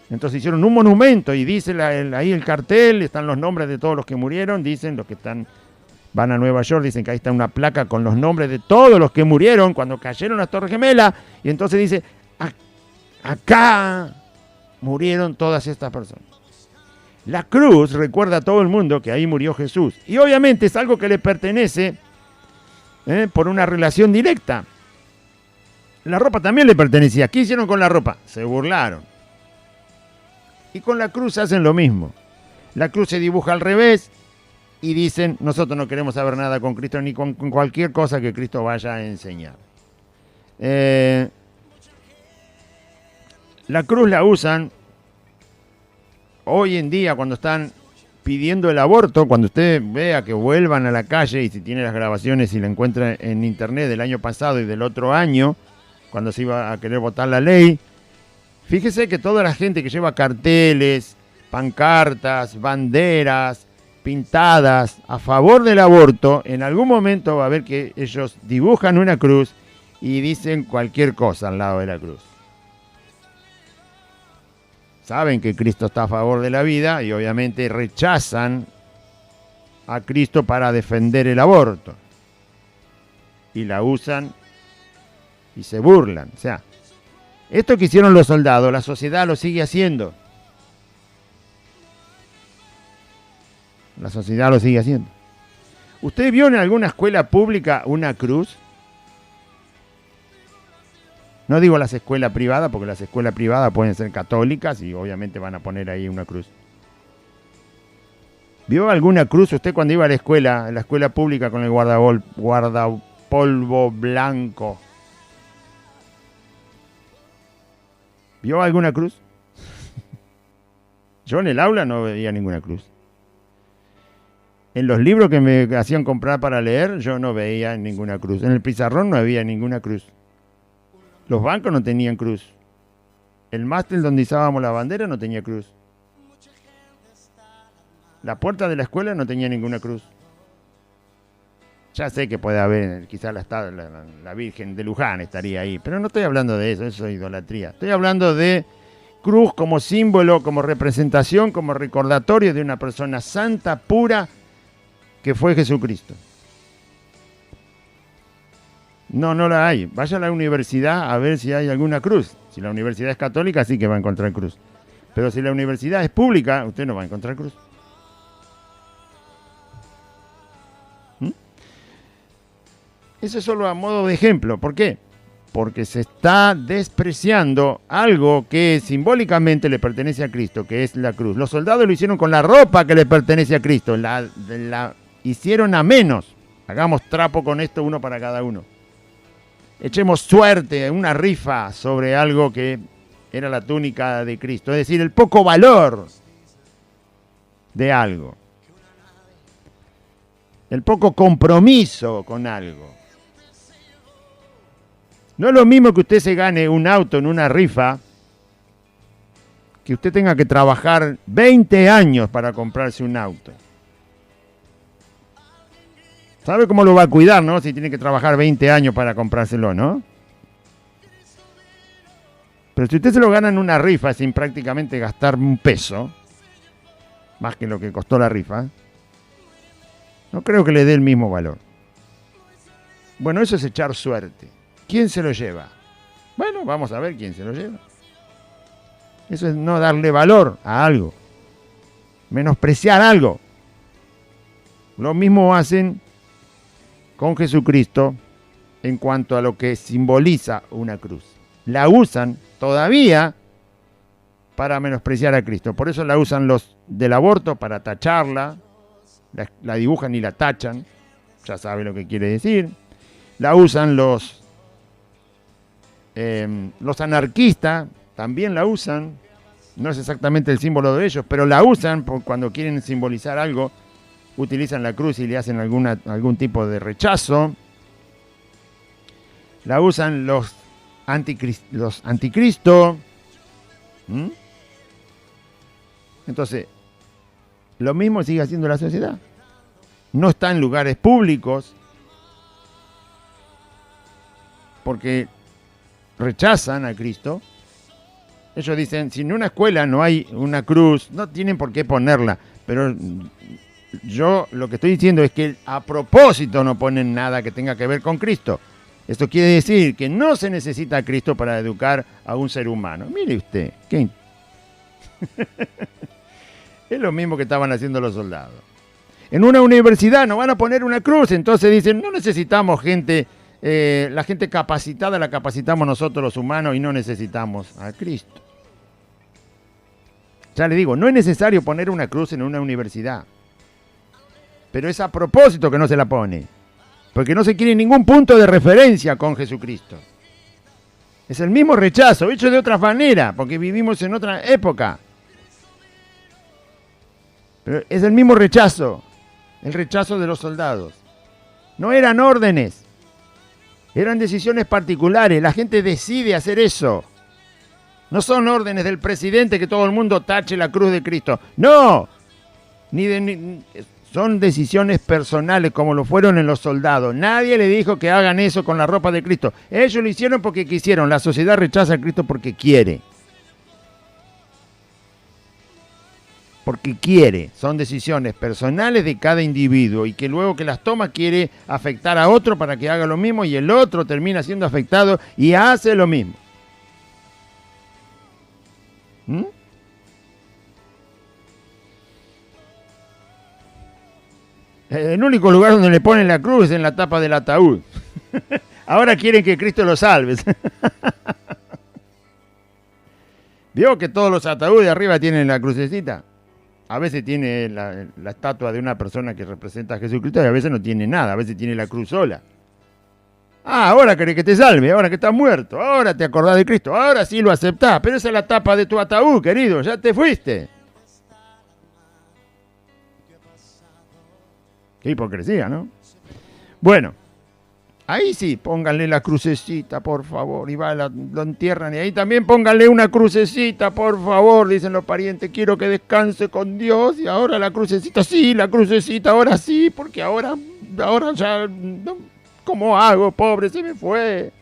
entonces hicieron un monumento y dice ahí el cartel, están los nombres de todos los que murieron, dicen los que van a Nueva York, dicen que ahí está una placa con los nombres de todos los que murieron cuando cayeron las Torres Gemelas, y entonces dice, acá murieron todas estas personas. La cruz recuerda a todo el mundo que ahí murió Jesús, y obviamente es algo que le pertenece por una relación directa. La ropa también le pertenecía. ¿Qué hicieron con la ropa? Se burlaron. Y con la cruz hacen lo mismo. La cruz se dibuja al revés y dicen, nosotros no queremos saber nada con Cristo ni con cualquier cosa que Cristo vaya a enseñar. La cruz la usan hoy en día cuando están pidiendo el aborto, cuando usted vea que vuelvan a la calle, y si tiene las grabaciones y la encuentra en internet del año pasado y del otro año, cuando se iba a querer votar la ley, fíjese que toda la gente que lleva carteles, pancartas, banderas pintadas a favor del aborto, en algún momento va a ver que ellos dibujan una cruz y dicen cualquier cosa al lado de la cruz. Saben que Cristo está a favor de la vida y obviamente rechazan a Cristo para defender el aborto. Y la usan y se burlan. O sea, esto que hicieron los soldados, la sociedad lo sigue haciendo. La sociedad lo sigue haciendo. ¿Usted vio en alguna escuela pública una cruz? No digo las escuelas privadas, porque las escuelas privadas pueden ser católicas y obviamente van a poner ahí una cruz. ¿Vio alguna cruz usted cuando iba a la escuela pública con el guardapolvo blanco? ¿Vio alguna cruz? Yo en el aula no veía ninguna cruz. En los libros que me hacían comprar para leer, yo no veía ninguna cruz. En el pizarrón no había ninguna cruz. Los bancos no tenían cruz. El mástil donde izábamos la bandera no tenía cruz. La puerta de la escuela no tenía ninguna cruz. Ya sé que puede haber, quizás la Virgen de Luján estaría ahí, pero no estoy hablando de eso es idolatría. Estoy hablando de cruz como símbolo, como representación, como recordatorio de una persona santa, pura, que fue Jesucristo. No la hay. Vaya a la universidad a ver si hay alguna cruz. Si la universidad es católica, sí que va a encontrar cruz. Pero si la universidad es pública, usted no va a encontrar cruz. Eso es solo a modo de ejemplo. ¿Por qué? Porque se está despreciando algo que simbólicamente le pertenece a Cristo, que es la cruz. Los soldados lo hicieron con la ropa que le pertenece a Cristo. La hicieron a menos. Hagamos trapo con esto, uno para cada uno. Echemos suerte, una rifa sobre algo que era la túnica de Cristo. Es decir, el poco valor de algo. El poco compromiso con algo. No es lo mismo que usted se gane un auto en una rifa, que usted tenga que trabajar 20 años para comprarse un auto. ¿Sabe cómo lo va a cuidar, no? Si tiene que trabajar 20 años para comprárselo, ¿no? Pero si usted se lo gana en una rifa sin prácticamente gastar un peso, más que lo que costó la rifa, no creo que le dé el mismo valor. Bueno, eso es echar suerte. ¿Quién se lo lleva? Bueno, vamos a ver quién se lo lleva. Eso es no darle valor a algo. Menospreciar algo. Lo mismo hacen con Jesucristo en cuanto a lo que simboliza una cruz. La usan todavía para menospreciar a Cristo. Por eso la usan los del aborto para tacharla. La dibujan y la tachan. Ya sabe lo que quiere decir. La usan los anarquistas, también la usan. no es exactamente el símbolo de ellos, pero la usan cuando quieren simbolizar algo, utilizan la cruz y le hacen algún tipo de rechazo. La usan los anticristo. Entonces, lo mismo sigue haciendo la sociedad. No está en lugares públicos porque rechazan a Cristo. Ellos dicen, si en una escuela no hay una cruz, no tienen por qué ponerla. Pero yo lo que estoy diciendo es que a propósito no ponen nada que tenga que ver con Cristo. Esto quiere decir que no se necesita a Cristo para educar a un ser humano. Mire usted, ¿qué? Es lo mismo que estaban haciendo los soldados. En una universidad no van a poner una cruz, entonces dicen, no necesitamos gente, la gente capacitada la capacitamos nosotros los humanos y no necesitamos a Cristo. Ya le digo, no es necesario poner una cruz en una universidad, pero es a propósito que no se la pone, porque no se quiere ningún punto de referencia con Jesucristo. Es el mismo rechazo, hecho de otra manera, porque vivimos en otra época. Pero es el mismo rechazo, el rechazo de los soldados. No eran órdenes, eran decisiones particulares. La gente decide hacer eso. No son órdenes del presidente que todo el mundo tache la cruz de Cristo. No, son decisiones personales como lo fueron en los soldados. Nadie le dijo que hagan eso con la ropa de Cristo. Ellos lo hicieron porque quisieron. La sociedad rechaza a Cristo porque quiere. Porque quiere. Son decisiones personales de cada individuo y que luego que las toma quiere afectar a otro para que haga lo mismo y el otro termina siendo afectado y hace lo mismo. El único lugar donde le ponen la cruz es en la tapa del ataúd. Ahora quieren que Cristo lo salve. ¿Vio que todos los ataúdes arriba tienen la crucecita? A veces tiene la estatua de una persona que representa a Jesucristo y a veces no tiene nada, a veces tiene la cruz sola. Ah, ahora querés que te salve, ahora que estás muerto, ahora te acordás de Cristo, ahora sí lo aceptás, pero esa es la tapa de tu ataúd, querido, ya te fuiste. Qué hipocresía, ¿no? Bueno, ahí sí, pónganle la crucecita, por favor, y lo entierran, y ahí también pónganle una crucecita, por favor, dicen los parientes, quiero que descanse con Dios, y ahora la crucecita, sí, la crucecita, ahora sí, porque ahora ya, no, ¿cómo hago? Pobre, se me fue.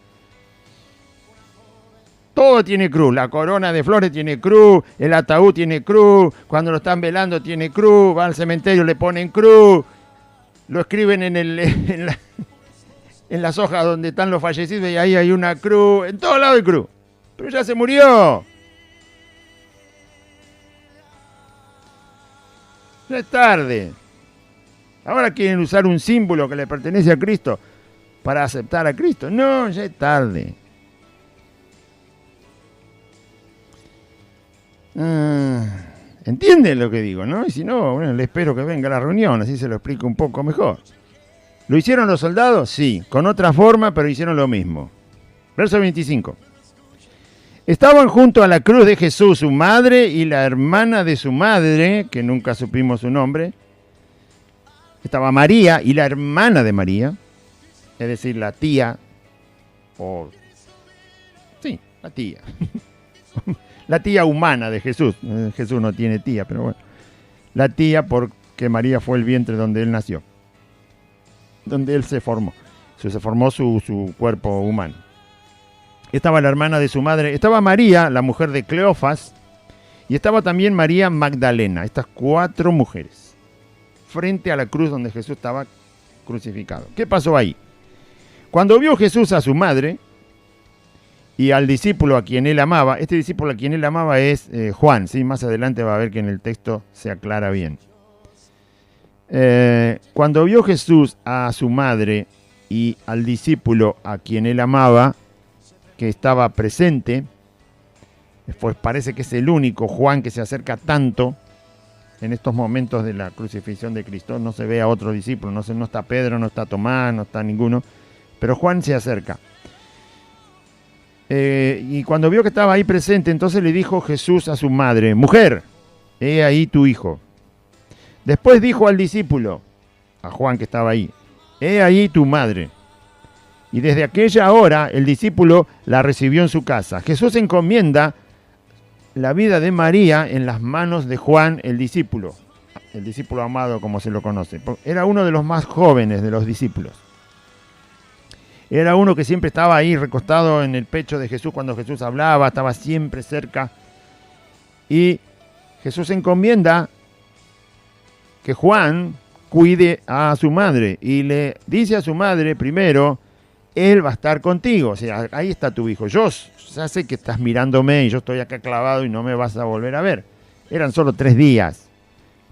Todo tiene cruz, la corona de flores tiene cruz, el ataúd tiene cruz, cuando lo están velando tiene cruz, va al cementerio, le ponen cruz, lo escriben en las hojas donde están los fallecidos y ahí hay una cruz, en todos lados hay cruz, pero ya se murió. Ya es tarde. Ahora quieren usar un símbolo que le pertenece a Cristo para aceptar a Cristo. No, ya es tarde. ¿Entienden lo que digo, no? Y si no, bueno, le espero que venga a la reunión, así se lo explico un poco mejor. ¿Lo hicieron los soldados? Sí, con otra forma, pero hicieron lo mismo. Verso 25. Estaban junto a la cruz de Jesús su madre y la hermana de su madre, que nunca supimos su nombre. Estaba María y la hermana de María, es decir, la tía, sí, la tía. La tía humana de Jesús. Jesús no tiene tía, pero bueno. La tía porque María fue el vientre donde él nació. Donde él se formó. Se formó su cuerpo humano. Estaba la hermana de su madre. Estaba María, la mujer de Cleofas. Y estaba también María Magdalena. Estas 4 mujeres. Frente a la cruz donde Jesús estaba crucificado. ¿Qué pasó ahí? Cuando vio Jesús a su madre y al discípulo a quien él amaba, este discípulo a quien él amaba es Juan, ¿sí? Más adelante va a ver que en el texto se aclara bien. Cuando vio Jesús a su madre y al discípulo a quien él amaba, que estaba presente, pues parece que es el único Juan que se acerca tanto en estos momentos de la crucifixión de Cristo. No se ve a otro discípulo, no está Pedro, no está Tomás, no está ninguno, pero Juan se acerca. Y cuando vio que estaba ahí presente, entonces le dijo Jesús a su madre, mujer, he ahí tu hijo. Después dijo al discípulo, a Juan que estaba ahí, he ahí tu madre. Y desde aquella hora el discípulo la recibió en su casa. Jesús encomienda la vida de María en las manos de Juan, el discípulo amado como se lo conoce. Era uno de los más jóvenes de los discípulos. Era uno que siempre estaba ahí recostado en el pecho de Jesús cuando Jesús hablaba, estaba siempre cerca. Y Jesús encomienda que Juan cuide a su madre y le dice a su madre primero, él va a estar contigo, o sea, ahí está tu hijo. Yo ya sé que estás mirándome y yo estoy acá clavado y no me vas a volver a ver. Eran solo 3 días.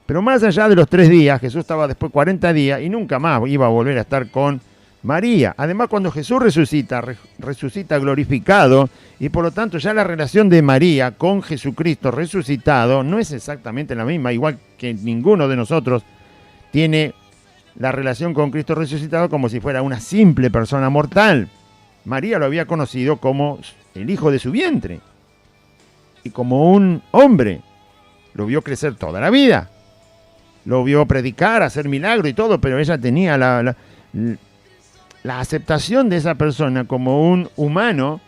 Pero más allá de los 3 días, Jesús estaba después 40 días y nunca más iba a volver a estar con María. Además, cuando Jesús resucita glorificado, y por lo tanto ya la relación de María con Jesucristo resucitado no es exactamente la misma, igual que ninguno de nosotros tiene la relación con Cristo resucitado como si fuera una simple persona mortal. María lo había conocido como el hijo de su vientre y como un hombre. Lo vio crecer toda la vida. Lo vio predicar, hacer milagros y todo, pero ella tenía la aceptación de esa persona como un humano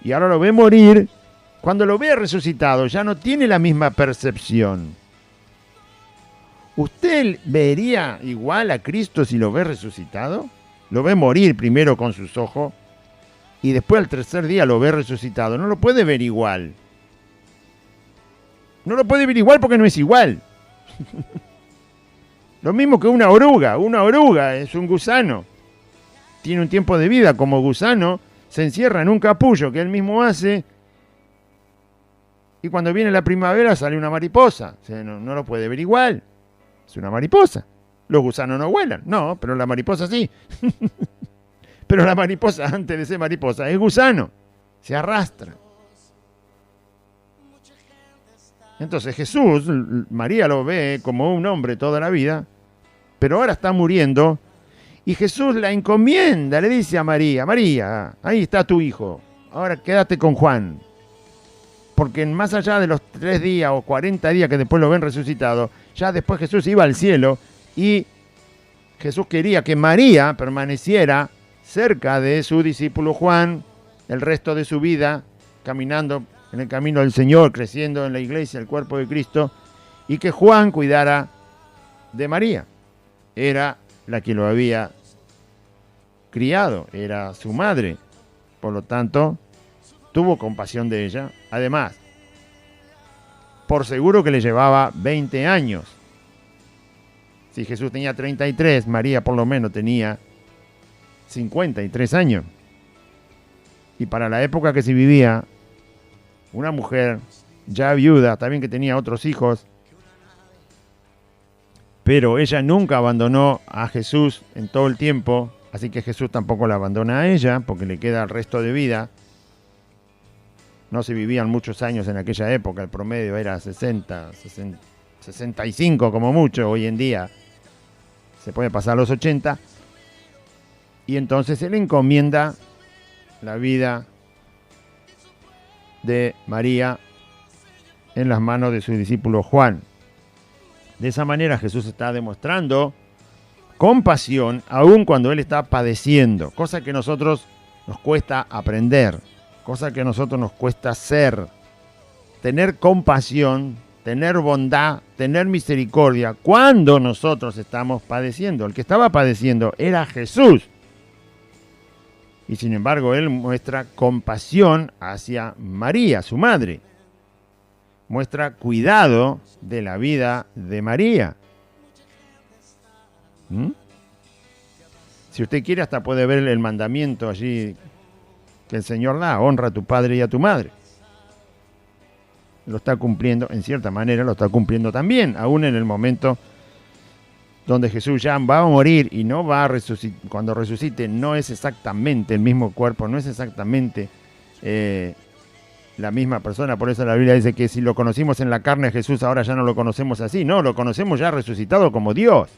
y ahora lo ve morir. Cuando lo ve resucitado ya no tiene la misma percepción. ¿Usted vería igual a Cristo si lo ve resucitado? Lo ve morir primero con sus ojos y después al 3er día lo ve resucitado. No lo puede ver igual. No lo puede ver igual porque no es igual. Lo mismo que una oruga. Una oruga es un gusano. Tiene un tiempo de vida como gusano. Se encierra en un capullo que él mismo hace. Y cuando viene la primavera sale una mariposa. O sea, no lo puede ver igual. Es una mariposa. Los gusanos no vuelan. No, pero la mariposa sí. Pero la mariposa, antes de ser mariposa, es gusano. Se arrastra. Entonces Jesús, María lo ve como un hombre toda la vida, pero ahora está muriendo. Y Jesús la encomienda, le dice a María, María, ahí está tu hijo. Ahora quédate con Juan. Porque más allá de los 3 días o 40 días que después lo ven resucitado, ya después Jesús iba al cielo y Jesús quería que María permaneciera cerca de su discípulo Juan el resto de su vida, caminando en el camino del Señor, creciendo en la iglesia, el cuerpo de Cristo, y que Juan cuidara de María. Era la que lo había criado, era su madre. Por lo tanto, tuvo compasión de ella. Además, por seguro que le llevaba 20 años. Si Jesús tenía 33, María por lo menos tenía 53 años. Y para la época que se vivía, una mujer ya viuda, también que tenía otros hijos, pero ella nunca abandonó a Jesús en todo el tiempo, así que Jesús tampoco la abandona a ella, porque le queda el resto de vida. No se vivían muchos años en aquella época, el promedio era 65 como mucho, hoy en día se puede pasar los 80. Y entonces él encomienda la vida de María en las manos de su discípulo Juan. De esa manera Jesús está demostrando compasión aun cuando él está padeciendo, cosa que a nosotros nos cuesta aprender, cosa que a nosotros nos cuesta ser. Tener compasión, tener bondad, tener misericordia cuando nosotros estamos padeciendo. El que estaba padeciendo era Jesús. Y sin embargo, él muestra compasión hacia María, su madre. Muestra cuidado de la vida de María. Si usted quiere, hasta puede ver el mandamiento allí que el Señor da: honra a tu padre y a tu madre. Lo está cumpliendo, en cierta manera, lo está cumpliendo también, aún en el momento donde Jesús ya va a morir y no va a resucitar. Cuando resucite no es exactamente el mismo cuerpo, no es exactamente la misma persona. Por eso la Biblia dice que si lo conocimos en la carne Jesús, ahora ya no lo conocemos así. No, lo conocemos ya resucitado como Dios.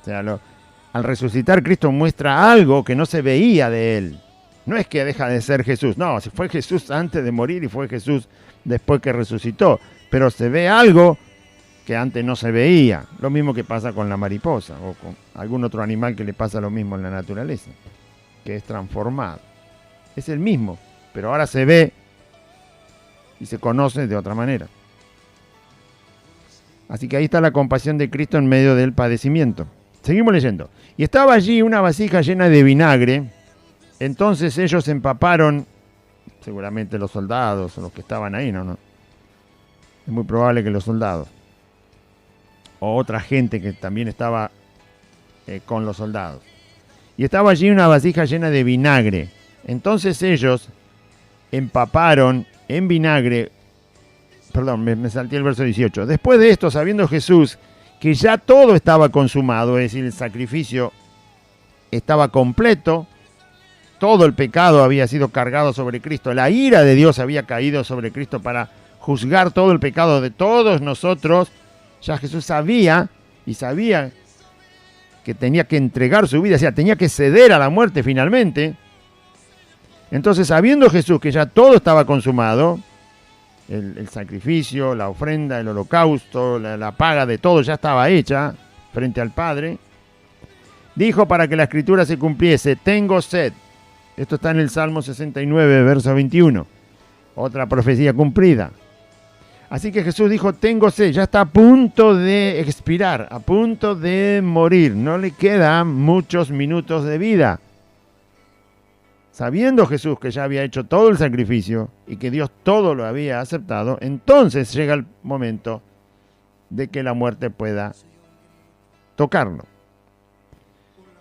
O sea, al resucitar Cristo muestra algo que no se veía de él. No es que deja de ser Jesús. No, si fue Jesús antes de morir y fue Jesús después que resucitó. Pero se ve algo que antes no se veía. Lo mismo que pasa con la mariposa o con algún otro animal que le pasa lo mismo en la naturaleza, que es transformado. Es el mismo, pero ahora se ve y se conoce de otra manera. Así que ahí está la compasión de Cristo en medio del padecimiento. Seguimos leyendo. Y estaba allí una vasija llena de vinagre. Entonces ellos empaparon, seguramente los soldados o los que estaban ahí, ¿no? Es muy probable que los soldados. O otra gente que también estaba con los soldados. Y estaba allí una vasija llena de vinagre. Entonces ellos empaparon en vinagre. Perdón, me salté el verso 18. Después de esto, sabiendo Jesús que ya todo estaba consumado, es decir, el sacrificio estaba completo, todo el pecado había sido cargado sobre Cristo, la ira de Dios había caído sobre Cristo para juzgar todo el pecado de todos nosotros. Ya Jesús sabía que tenía que entregar su vida, o sea, tenía que ceder a la muerte finalmente. Entonces, sabiendo Jesús que ya todo estaba consumado, el sacrificio, la ofrenda, el holocausto, la paga de todo ya estaba hecha frente al Padre, dijo para que la Escritura se cumpliese: tengo sed. Esto está en el Salmo 69, verso 21. Otra profecía cumplida. Así que Jesús dijo: tengo sed, ya está a punto de expirar, a punto de morir. No le quedan muchos minutos de vida. Sabiendo Jesús que ya había hecho todo el sacrificio y que Dios todo lo había aceptado, entonces llega el momento de que la muerte pueda tocarlo.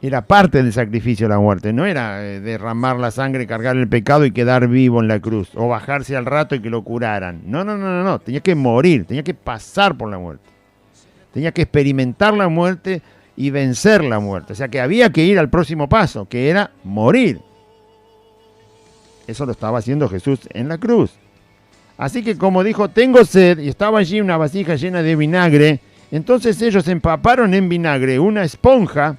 Era parte del sacrificio la muerte, no era derramar la sangre, cargar el pecado y quedar vivo en la cruz, o bajarse al rato y que lo curaran. No, tenía que morir, tenía que pasar por la muerte. Tenía que experimentar la muerte y vencer la muerte. O sea que había que ir al próximo paso, que era morir. Eso lo estaba haciendo Jesús en la cruz. Así que como dijo: tengo sed, y estaba allí una vasija llena de vinagre, entonces ellos empaparon en vinagre una esponja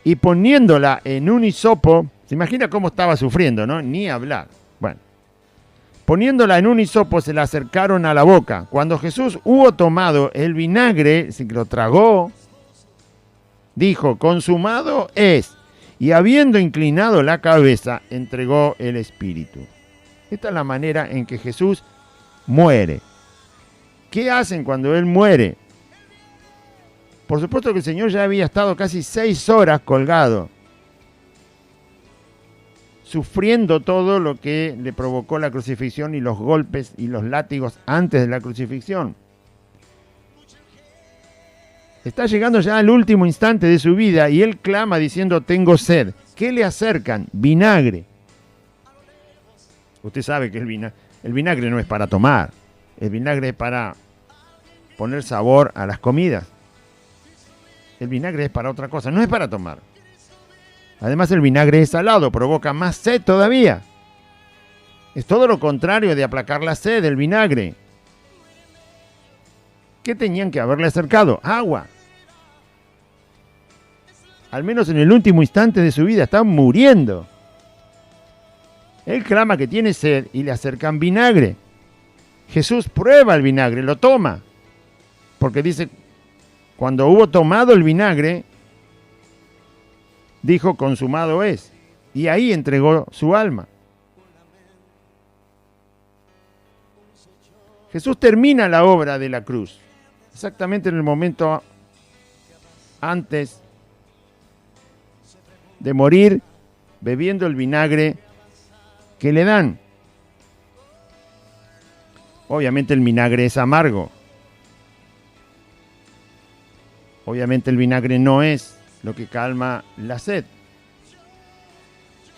y poniéndola en un hisopo, se imagina cómo estaba sufriendo, ¿no? Ni hablar. Bueno, poniéndola en un hisopo se la acercaron a la boca. Cuando Jesús hubo tomado el vinagre, se lo tragó, dijo: consumado es. Y habiendo inclinado la cabeza, entregó el espíritu. Esta es la manera en que Jesús muere. ¿Qué hacen cuando Él muere? Por supuesto que el Señor ya había estado casi 6 horas colgado, sufriendo todo lo que le provocó la crucifixión y los golpes y los látigos antes de la crucifixión. Está llegando ya al último instante de su vida y Él clama diciendo: tengo sed. ¿Qué le acercan? Vinagre. Usted sabe que el vinagre no es para tomar. El vinagre es para poner sabor a las comidas. El vinagre es para otra cosa, no es para tomar. Además, el vinagre es salado, provoca más sed todavía. Es todo lo contrario de aplacar la sed del vinagre. ¿Qué tenían que haberle acercado? Agua. Al menos en el último instante de su vida, está muriendo. Él clama que tiene sed y le acercan vinagre. Jesús prueba el vinagre, lo toma. Porque dice: cuando hubo tomado el vinagre, dijo: consumado es. Y ahí entregó su alma. Jesús termina la obra de la cruz, exactamente en el momento antes de morir, bebiendo el vinagre que le dan. Obviamente el vinagre es amargo. Obviamente el vinagre no es lo que calma la sed.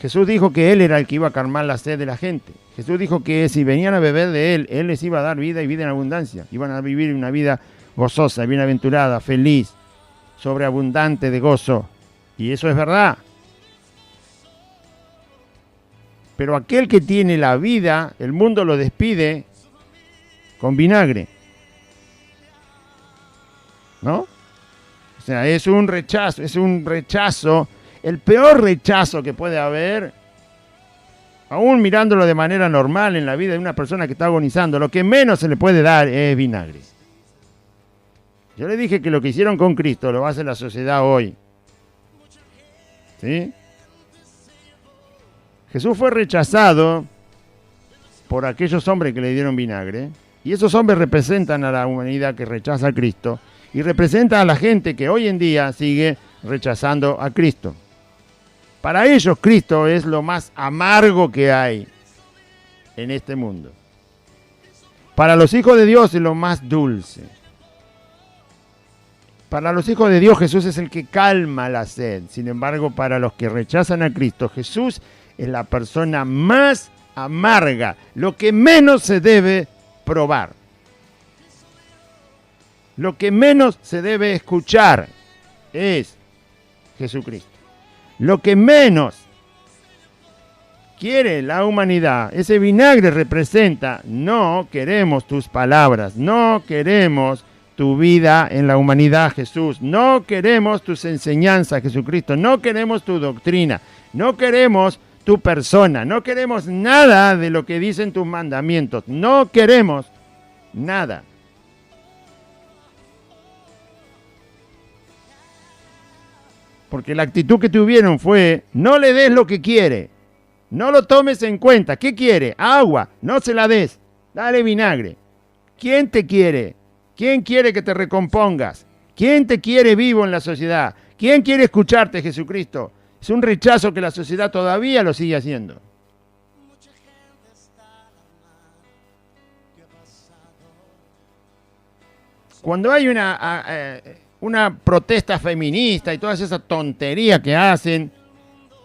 Jesús dijo que Él era el que iba a calmar la sed de la gente. Jesús dijo que si venían a beber de Él les iba a dar vida y vida en abundancia. Iban a vivir una vida gozosa, bienaventurada, feliz, sobreabundante de gozo. Y eso es verdad. Pero aquel que tiene la vida, el mundo lo despide con vinagre. ¿No? O sea, es un rechazo, el peor rechazo que puede haber Aún mirándolo de manera normal en la vida de una persona que está agonizando, lo que menos se le puede dar es vinagre. Yo le dije que lo que hicieron con Cristo lo hace la sociedad hoy. ¿Sí? Jesús fue rechazado por aquellos hombres que le dieron vinagre. Y esos hombres representan a la humanidad que rechaza a Cristo. Y representan a la gente que hoy en día sigue rechazando a Cristo. Para ellos Cristo es lo más amargo que hay en este mundo. Para los hijos de Dios es lo más dulce. Para los hijos de Dios Jesús es el que calma la sed. Sin embargo, para los que rechazan a Cristo, Jesús es la persona más amarga, lo que menos se debe probar. Lo que menos se debe escuchar es Jesucristo. Lo que menos quiere la humanidad, ese vinagre representa, no queremos tus palabras, no queremos tu vida en la humanidad, Jesús, no queremos tus enseñanzas, Jesucristo, no queremos tu doctrina, no queremos tu persona, no queremos nada de lo que dicen tus mandamientos, no queremos nada. Porque la actitud que tuvieron fue, no le des lo que quiere, no lo tomes en cuenta. ¿Qué quiere? Agua, no se la des, dale vinagre. ¿Quién te quiere? ¿Quién quiere que te recompongas? ¿Quién te quiere vivo en la sociedad? ¿Quién quiere escucharte, Jesucristo? Es un rechazo que la sociedad todavía lo sigue haciendo. Cuando hay una protesta feminista y todas esas tonterías que hacen,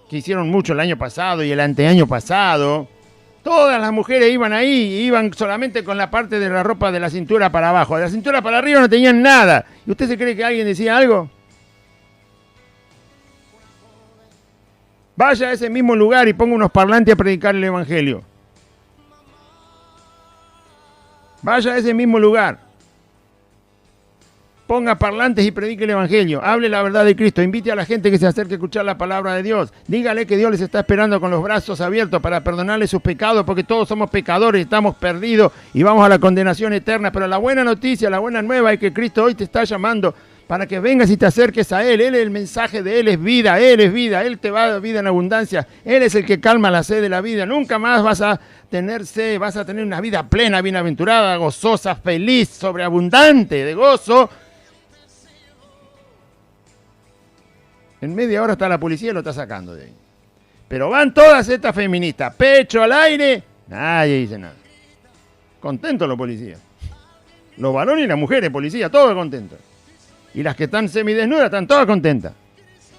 que hicieron mucho el año pasado y el anteaño pasado, todas las mujeres iban ahí, iban solamente con la parte de la ropa de la cintura para abajo. De la cintura para arriba no tenían nada. ¿Y usted se cree que alguien decía algo? Vaya a ese mismo lugar y ponga unos parlantes a predicar el evangelio. Vaya a ese mismo lugar. Ponga parlantes y predique el evangelio. Hable la verdad de Cristo. Invite a la gente que se acerque a escuchar la palabra de Dios. Dígale que Dios les está esperando con los brazos abiertos para perdonarles sus pecados, porque todos somos pecadores, estamos perdidos y vamos a la condenación eterna. Pero la buena noticia, la buena nueva es que Cristo hoy te está llamando para que vengas y te acerques a Él. Él es el mensaje de Él, es vida, Él es vida. Él te va a dar vida en abundancia. Él es el que calma la sed de la vida. Nunca más vas a tener sed, vas a tener una vida plena, bienaventurada, gozosa, feliz, sobreabundante de gozo. En media hora está la policía y lo está sacando de ahí. Pero van todas estas feministas, pecho al aire, nadie dice nada. Contentos los policías. Los varones y las mujeres, policías, todos contentos. Y las que están semidesnudas están todas contentas.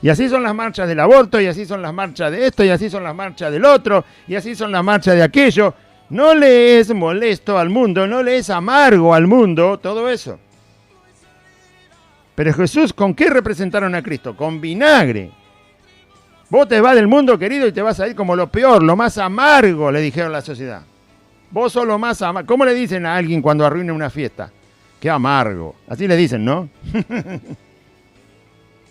Y así son las marchas del aborto, y así son las marchas de esto, y así son las marchas del otro, y así son las marchas de aquello. No le es molesto al mundo, no le es amargo al mundo todo eso. Pero Jesús, ¿con qué representaron a Cristo? Con vinagre. Vos te vas del mundo, querido, y te vas a ir como lo peor, lo más amargo, le dijeron a la sociedad. Vos sos lo más amargo. ¿Cómo le dicen a alguien cuando arruina una fiesta? Qué amargo. Así le dicen, ¿no?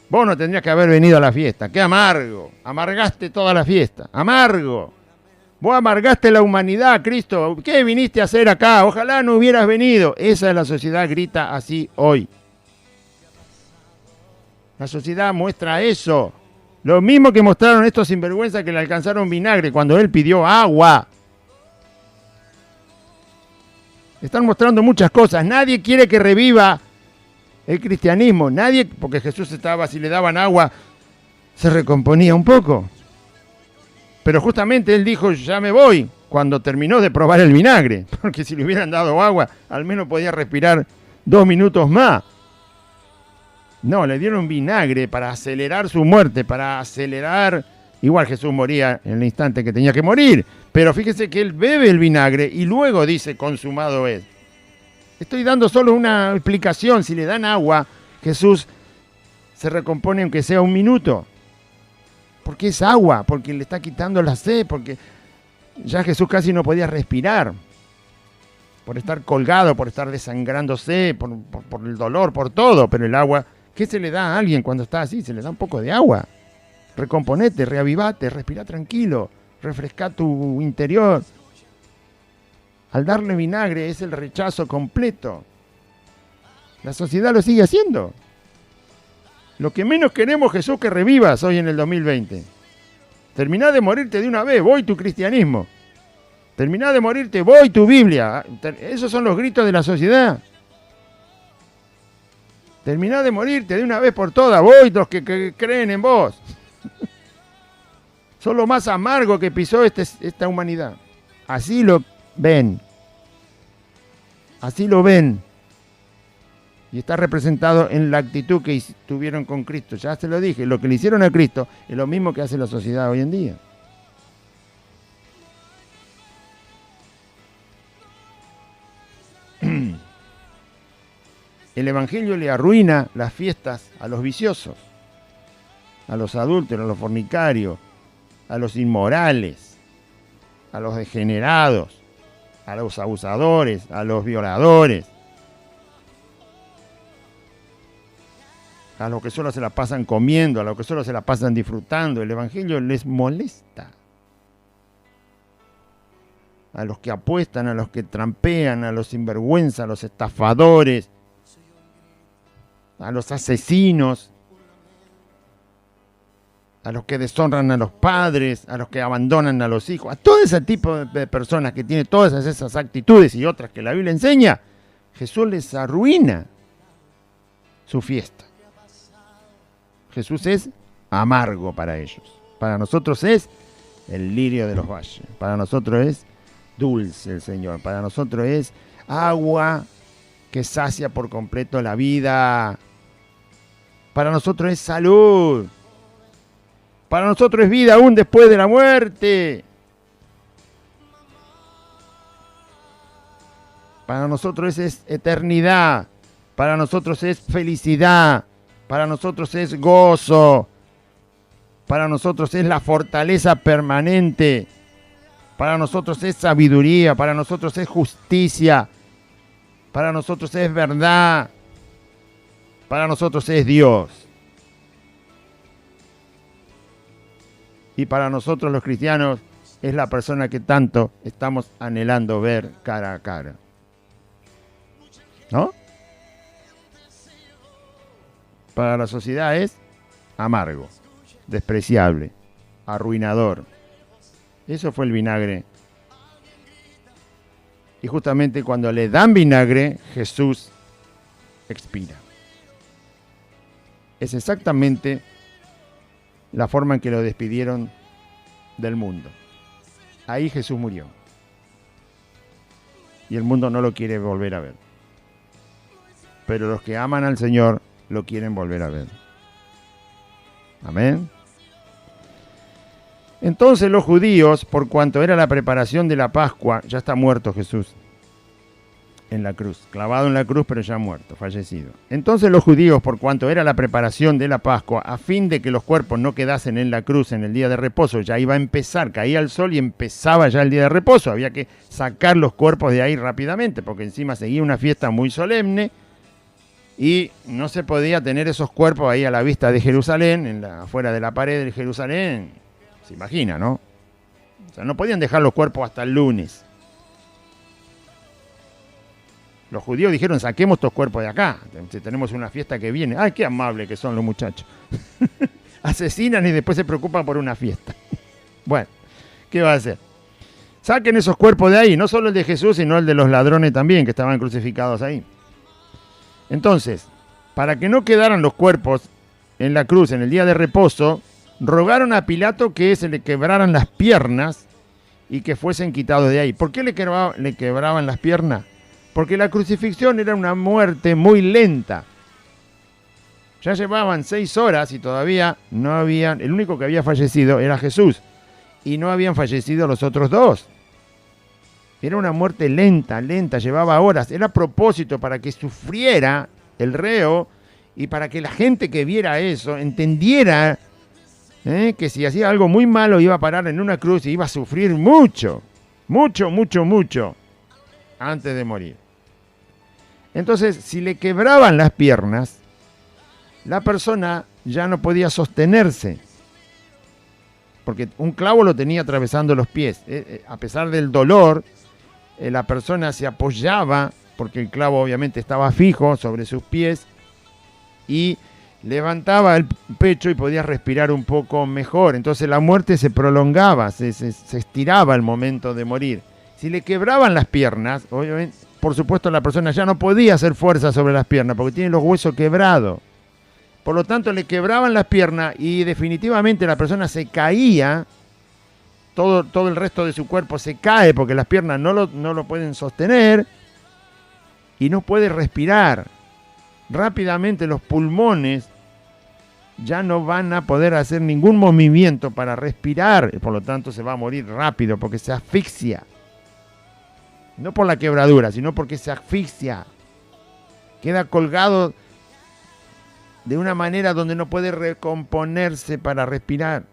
Vos no tendrías que haber venido a la fiesta. Qué amargo. Amargaste toda la fiesta. Amargo. Vos amargaste la humanidad, Cristo. ¿Qué viniste a hacer acá? Ojalá no hubieras venido. Esa es la sociedad, grita así hoy. La sociedad muestra eso. Lo mismo que mostraron estos sinvergüenzas que le alcanzaron vinagre cuando él pidió agua. Están mostrando muchas cosas. Nadie quiere que reviva el cristianismo. Nadie, porque Jesús estaba, si le daban agua, se recomponía un poco. Pero justamente él dijo, ya me voy, cuando terminó de probar el vinagre. Porque si le hubieran dado agua, al menos podía respirar 2 minutos más. No, le dieron vinagre para acelerar su muerte, para acelerar. Igual Jesús moría en el instante que tenía que morir. Pero fíjese que él bebe el vinagre y luego dice, consumado es. Estoy dando solo una explicación. Si le dan agua, Jesús se recompone aunque sea 1 minuto. Porque es agua, porque le está quitando la sed, porque ya Jesús casi no podía respirar. Por estar colgado, por estar desangrándose, por el dolor, por todo. Pero el agua, ¿qué se le da a alguien cuando está así? Se le da un poco de agua. Recomponete, reavivate, respira tranquilo. refresca tu interior. Al darle vinagre es el rechazo completo. La sociedad lo sigue haciendo. Lo que menos queremos, Jesús, que revivas hoy en el 2020. Terminá de morirte de una vez, voy tu cristianismo. Terminá de morirte, voy tu Biblia. Esos son los gritos de la sociedad. Terminá de morirte de una vez por todas, voy los que creen en vos. Son lo más amargo que pisó esta humanidad. Así lo ven. Así lo ven. Y está representado en la actitud que tuvieron con Cristo. Ya se lo dije, lo que le hicieron a Cristo es lo mismo que hace la sociedad hoy en día. El Evangelio le arruina las fiestas a los viciosos, a los adúlteros, a los fornicarios, a los inmorales, a los degenerados, a los abusadores, a los violadores, a los que solo se la pasan comiendo, a los que solo se la pasan disfrutando. El Evangelio les molesta. A los que apuestan, a los que trampean, a los sinvergüenzas, a los estafadores, a los asesinos, a los que deshonran a los padres, a los que abandonan a los hijos, a todo ese tipo de personas que tienen todas esas actitudes y otras que la Biblia enseña, Jesús les arruina su fiesta. Jesús es amargo para ellos. Para nosotros es el lirio de los valles. Para nosotros es dulce el Señor. Para nosotros es agua que sacia por completo la vida. Para nosotros es salud. Para nosotros es vida aún después de la muerte. Para nosotros es eternidad. Para nosotros es felicidad. Para nosotros es gozo. Para nosotros es la fortaleza permanente. Para nosotros es sabiduría. Para nosotros es justicia. Para nosotros es verdad. Para nosotros es Dios. Y para nosotros los cristianos es la persona que tanto estamos anhelando ver cara a cara. ¿No? Para la sociedad es amargo, despreciable, arruinador. Eso fue el vinagre. Y justamente cuando le dan vinagre, Jesús expira. Es exactamente la forma en que lo despidieron del mundo. Ahí Jesús murió. Y el mundo no lo quiere volver a ver. Pero los que aman al Señor lo quieren volver a ver. Amén. Entonces los judíos, por cuanto era la preparación de la Pascua, ya está muerto Jesús en la cruz, clavado en la cruz, pero ya muerto, fallecido. Entonces los judíos, por cuanto era la preparación de la Pascua, a fin de que los cuerpos no quedasen en la cruz en el día de reposo, ya iba a empezar, caía el sol y empezaba ya el día de reposo, había que sacar los cuerpos de ahí rápidamente, porque encima seguía una fiesta muy solemne, y no se podía tener esos cuerpos ahí a la vista de Jerusalén, afuera de la pared de Jerusalén, se imagina, ¿no? O sea, no podían dejar los cuerpos hasta el lunes. Los judíos dijeron, saquemos estos cuerpos de acá, si tenemos una fiesta que viene. ¡Ay, qué amables que son los muchachos! Asesinan y después se preocupan por una fiesta. Bueno, ¿qué va a hacer? Saquen esos cuerpos de ahí, no solo el de Jesús, sino el de los ladrones también, que estaban crucificados ahí. Entonces, para que no quedaran los cuerpos en la cruz en el día de reposo, rogaron a Pilato que se le quebraran las piernas y que fuesen quitados de ahí. ¿Por qué le quebraban las piernas? Porque la crucifixión era una muerte muy lenta. Ya llevaban 6 horas y todavía no habían... El único que había fallecido era Jesús. Y no habían fallecido los otros 2. Era una muerte lenta, llevaba horas. Era a propósito para que sufriera el reo y para que la gente que viera eso entendiera que si hacía algo muy malo iba a parar en una cruz y iba a sufrir mucho antes de morir. Entonces, si le quebraban las piernas, la persona ya no podía sostenerse. porque un clavo lo tenía atravesando los pies. A pesar del dolor, la persona se apoyaba, porque el clavo obviamente estaba fijo sobre sus pies, y levantaba el pecho y podía respirar un poco mejor. Entonces la muerte se prolongaba, se estiraba el momento de morir. Si le quebraban las piernas, obviamente, por supuesto la persona ya no podía hacer fuerza sobre las piernas, porque tiene los huesos quebrados. Por lo tanto, le quebraban las piernas y definitivamente la persona se caía, todo el resto de su cuerpo se cae porque las piernas no lo pueden sostener y no puede respirar. Rápidamente los pulmones ya no van a poder hacer ningún movimiento para respirar, por lo tanto se va a morir rápido porque se asfixia. No por la quebradura, sino porque se asfixia. Queda colgado de una manera donde no puede recomponerse para respirar.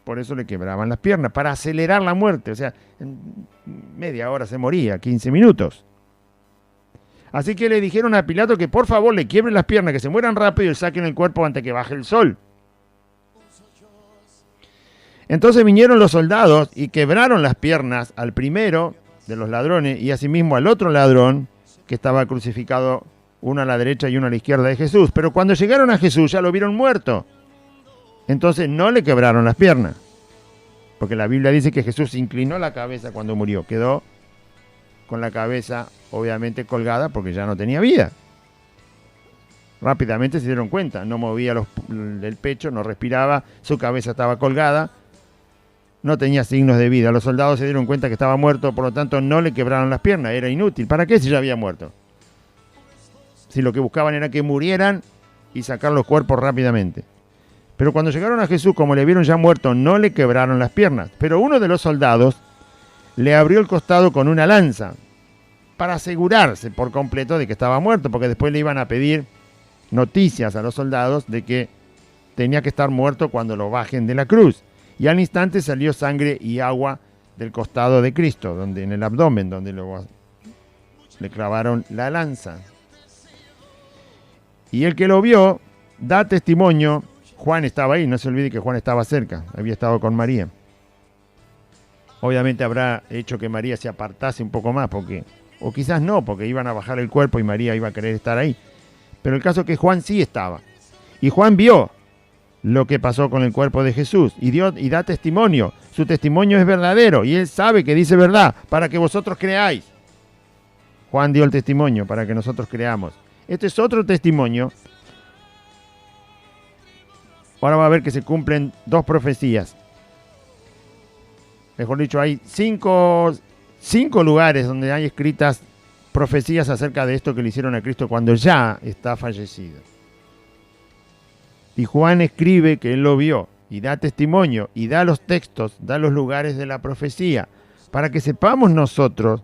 Por eso le quebraban las piernas, para acelerar la muerte. O sea, en media hora se moría, 15 minutos. Así que le dijeron a Pilato que por favor le quiebren las piernas, que se mueran rápido y saquen el cuerpo antes que baje el sol. Entonces vinieron los soldados y quebraron las piernas al primero de los ladrones y asimismo al otro ladrón que estaba crucificado, uno a la derecha y uno a la izquierda de Jesús. Pero cuando llegaron a Jesús ya lo vieron muerto. Entonces no le quebraron las piernas. Porque la Biblia dice que Jesús inclinó la cabeza cuando murió. Quedó con la cabeza obviamente colgada porque ya no tenía vida. Rápidamente se dieron cuenta. No movía el pecho, no respiraba, su cabeza estaba colgada. No tenía signos de vida. Los soldados se dieron cuenta que estaba muerto, por lo tanto no le quebraron las piernas. Era inútil. ¿Para qué si ya había muerto? Si lo que buscaban era que murieran y sacar los cuerpos rápidamente. Pero cuando llegaron a Jesús, como le vieron ya muerto, no le quebraron las piernas. Pero uno de los soldados le abrió el costado con una lanza para asegurarse por completo de que estaba muerto, porque después le iban a pedir noticias a los soldados de que tenía que estar muerto cuando lo bajen de la cruz. Y al instante salió sangre y agua del costado de Cristo, donde en el abdomen, donde le clavaron la lanza. Y el que lo vio da testimonio. Juan estaba ahí, no se olvide que Juan estaba cerca, había estado con María. Obviamente habrá hecho que María se apartase un poco más, o quizás no, porque iban a bajar el cuerpo y María iba a querer estar ahí. Pero el caso es que Juan sí estaba. Y Juan vio lo que pasó con el cuerpo de Jesús y da testimonio. Su testimonio es verdadero y él sabe que dice verdad para que vosotros creáis. Juan dio el testimonio para que nosotros creamos. Este es otro testimonio. Ahora va a ver que se cumplen dos profecías. Mejor dicho, hay cinco lugares donde hay escritas profecías acerca de esto que le hicieron a Cristo cuando ya está fallecido. Y Juan escribe que él lo vio y da testimonio y da los textos, da los lugares de la profecía, para que sepamos nosotros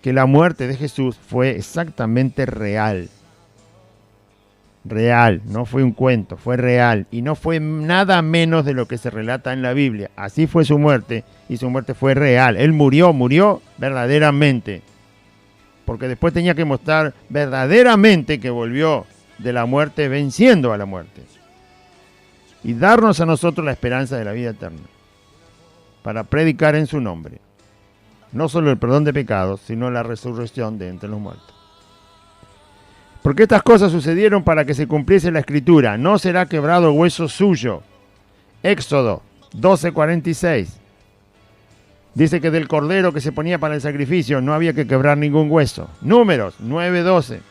que la muerte de Jesús fue exactamente real. Real, no fue un cuento, fue real y no fue nada menos de lo que se relata en la Biblia. Así fue su muerte y su muerte fue real. Él murió verdaderamente, porque después tenía que mostrar verdaderamente que volvió de la muerte venciendo a la muerte y darnos a nosotros la esperanza de la vida eterna para predicar en su nombre no solo el perdón de pecados, sino la resurrección de entre los muertos. Porque estas cosas sucedieron para que se cumpliese la escritura: no será quebrado hueso suyo. Éxodo 12:46. Dice que del cordero que se ponía para el sacrificio no había que quebrar ningún hueso. Números 9:12.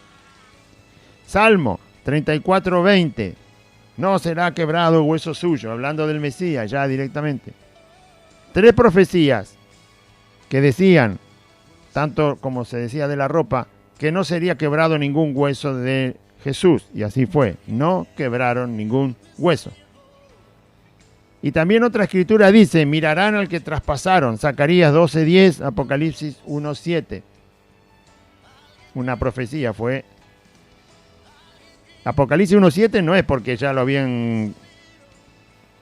Salmo 34:20. No será quebrado hueso suyo, hablando del Mesías ya directamente. Tres profecías que decían, tanto como se decía de la ropa, que no sería quebrado ningún hueso de Jesús. Y así fue, no quebraron ningún hueso. Y también otra escritura dice: mirarán al que traspasaron. Zacarías 12:10, Apocalipsis 1:7. Una profecía fue. Apocalipsis 1:7 no es porque ya lo habían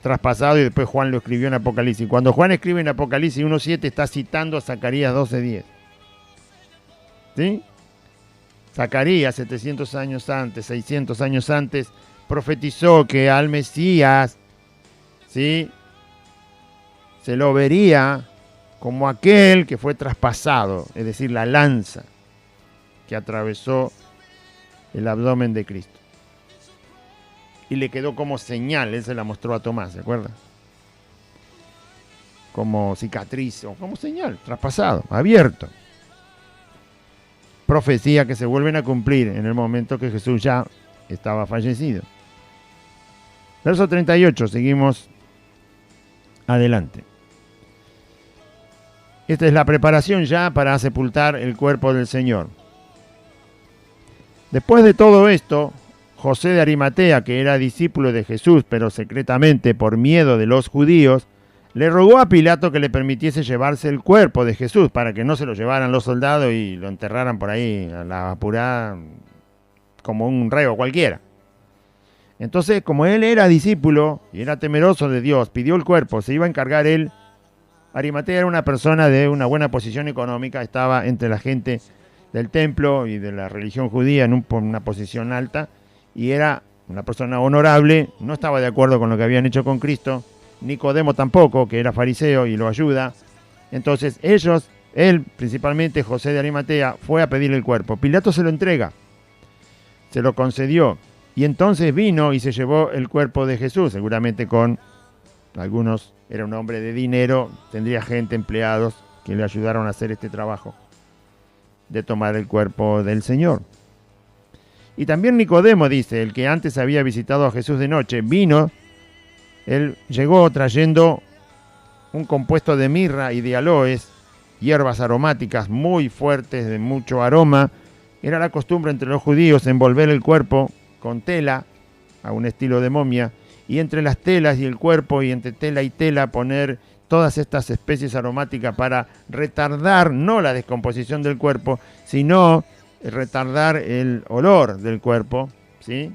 traspasado y después Juan lo escribió en Apocalipsis. Cuando Juan escribe en Apocalipsis 1:7 está citando a Zacarías 12:10. ¿Sí? Zacarías 700 años antes, 600 años antes, profetizó que al Mesías, ¿sí?, se lo vería como aquel que fue traspasado, es decir, la lanza que atravesó el abdomen de Cristo. Y le quedó como señal, él se la mostró a Tomás, ¿se acuerda? Como cicatriz o como señal, traspasado, abierto. Profecía que se vuelven a cumplir en el momento que Jesús ya estaba fallecido. Verso 38, seguimos adelante. Esta es la preparación ya para sepultar el cuerpo del Señor. Después de todo esto, José de Arimatea, que era discípulo de Jesús, pero secretamente por miedo de los judíos, le rogó a Pilato que le permitiese llevarse el cuerpo de Jesús para que no se lo llevaran los soldados y lo enterraran por ahí a la apurada como un reo cualquiera. Entonces, como él era discípulo y era temeroso de Dios, pidió el cuerpo, se iba a encargar él. Arimatea era una persona de una buena posición económica, estaba entre la gente del templo y de la religión judía en una posición alta, y era una persona honorable, no estaba de acuerdo con lo que habían hecho con Cristo. Nicodemo tampoco, que era fariseo y lo ayuda. Entonces él principalmente José de Arimatea, fue a pedir el cuerpo. Pilato se lo entrega, se lo concedió, y entonces vino y se llevó el cuerpo de Jesús, seguramente con algunos, era un hombre de dinero, tendría gente, empleados, que le ayudaron a hacer este trabajo de tomar el cuerpo del Señor. Y también Nicodemo, dice, el que antes había visitado a Jesús de noche, vino. Él llegó trayendo un compuesto de mirra y de aloes, hierbas aromáticas muy fuertes, de mucho aroma. Era la costumbre entre los judíos envolver el cuerpo con tela, a un estilo de momia, y entre las telas y el cuerpo, y entre tela y tela, poner todas estas especies aromáticas para retardar no la descomposición del cuerpo, sino retardar el olor del cuerpo, ¿sí?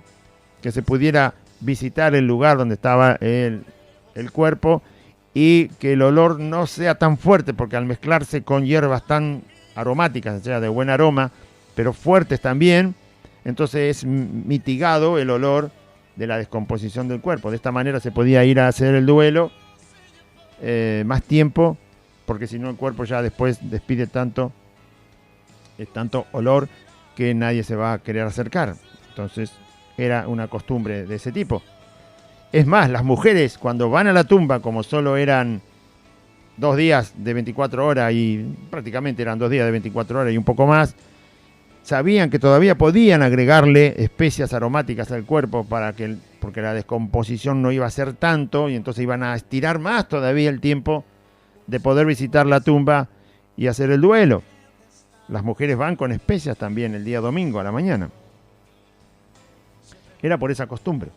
Que se pudiera visitar el lugar donde estaba el cuerpo y que el olor no sea tan fuerte, porque al mezclarse con hierbas tan aromáticas, o sea, de buen aroma, pero fuertes también, entonces es mitigado el olor de la descomposición del cuerpo. De esta manera se podía ir a hacer el duelo más tiempo, porque si no el cuerpo ya después despide tanto olor que nadie se va a querer acercar. Entonces era una costumbre de ese tipo. Es más, las mujeres cuando van a la tumba, como solo eran 2 días de 24 horas y prácticamente eran 2 días de 24 horas y un poco más, sabían que todavía podían agregarle especias aromáticas al cuerpo porque la descomposición no iba a ser tanto, y entonces iban a estirar más todavía el tiempo de poder visitar la tumba y hacer el duelo. Las mujeres van con especias también el día domingo a la mañana. Era por esa costumbre.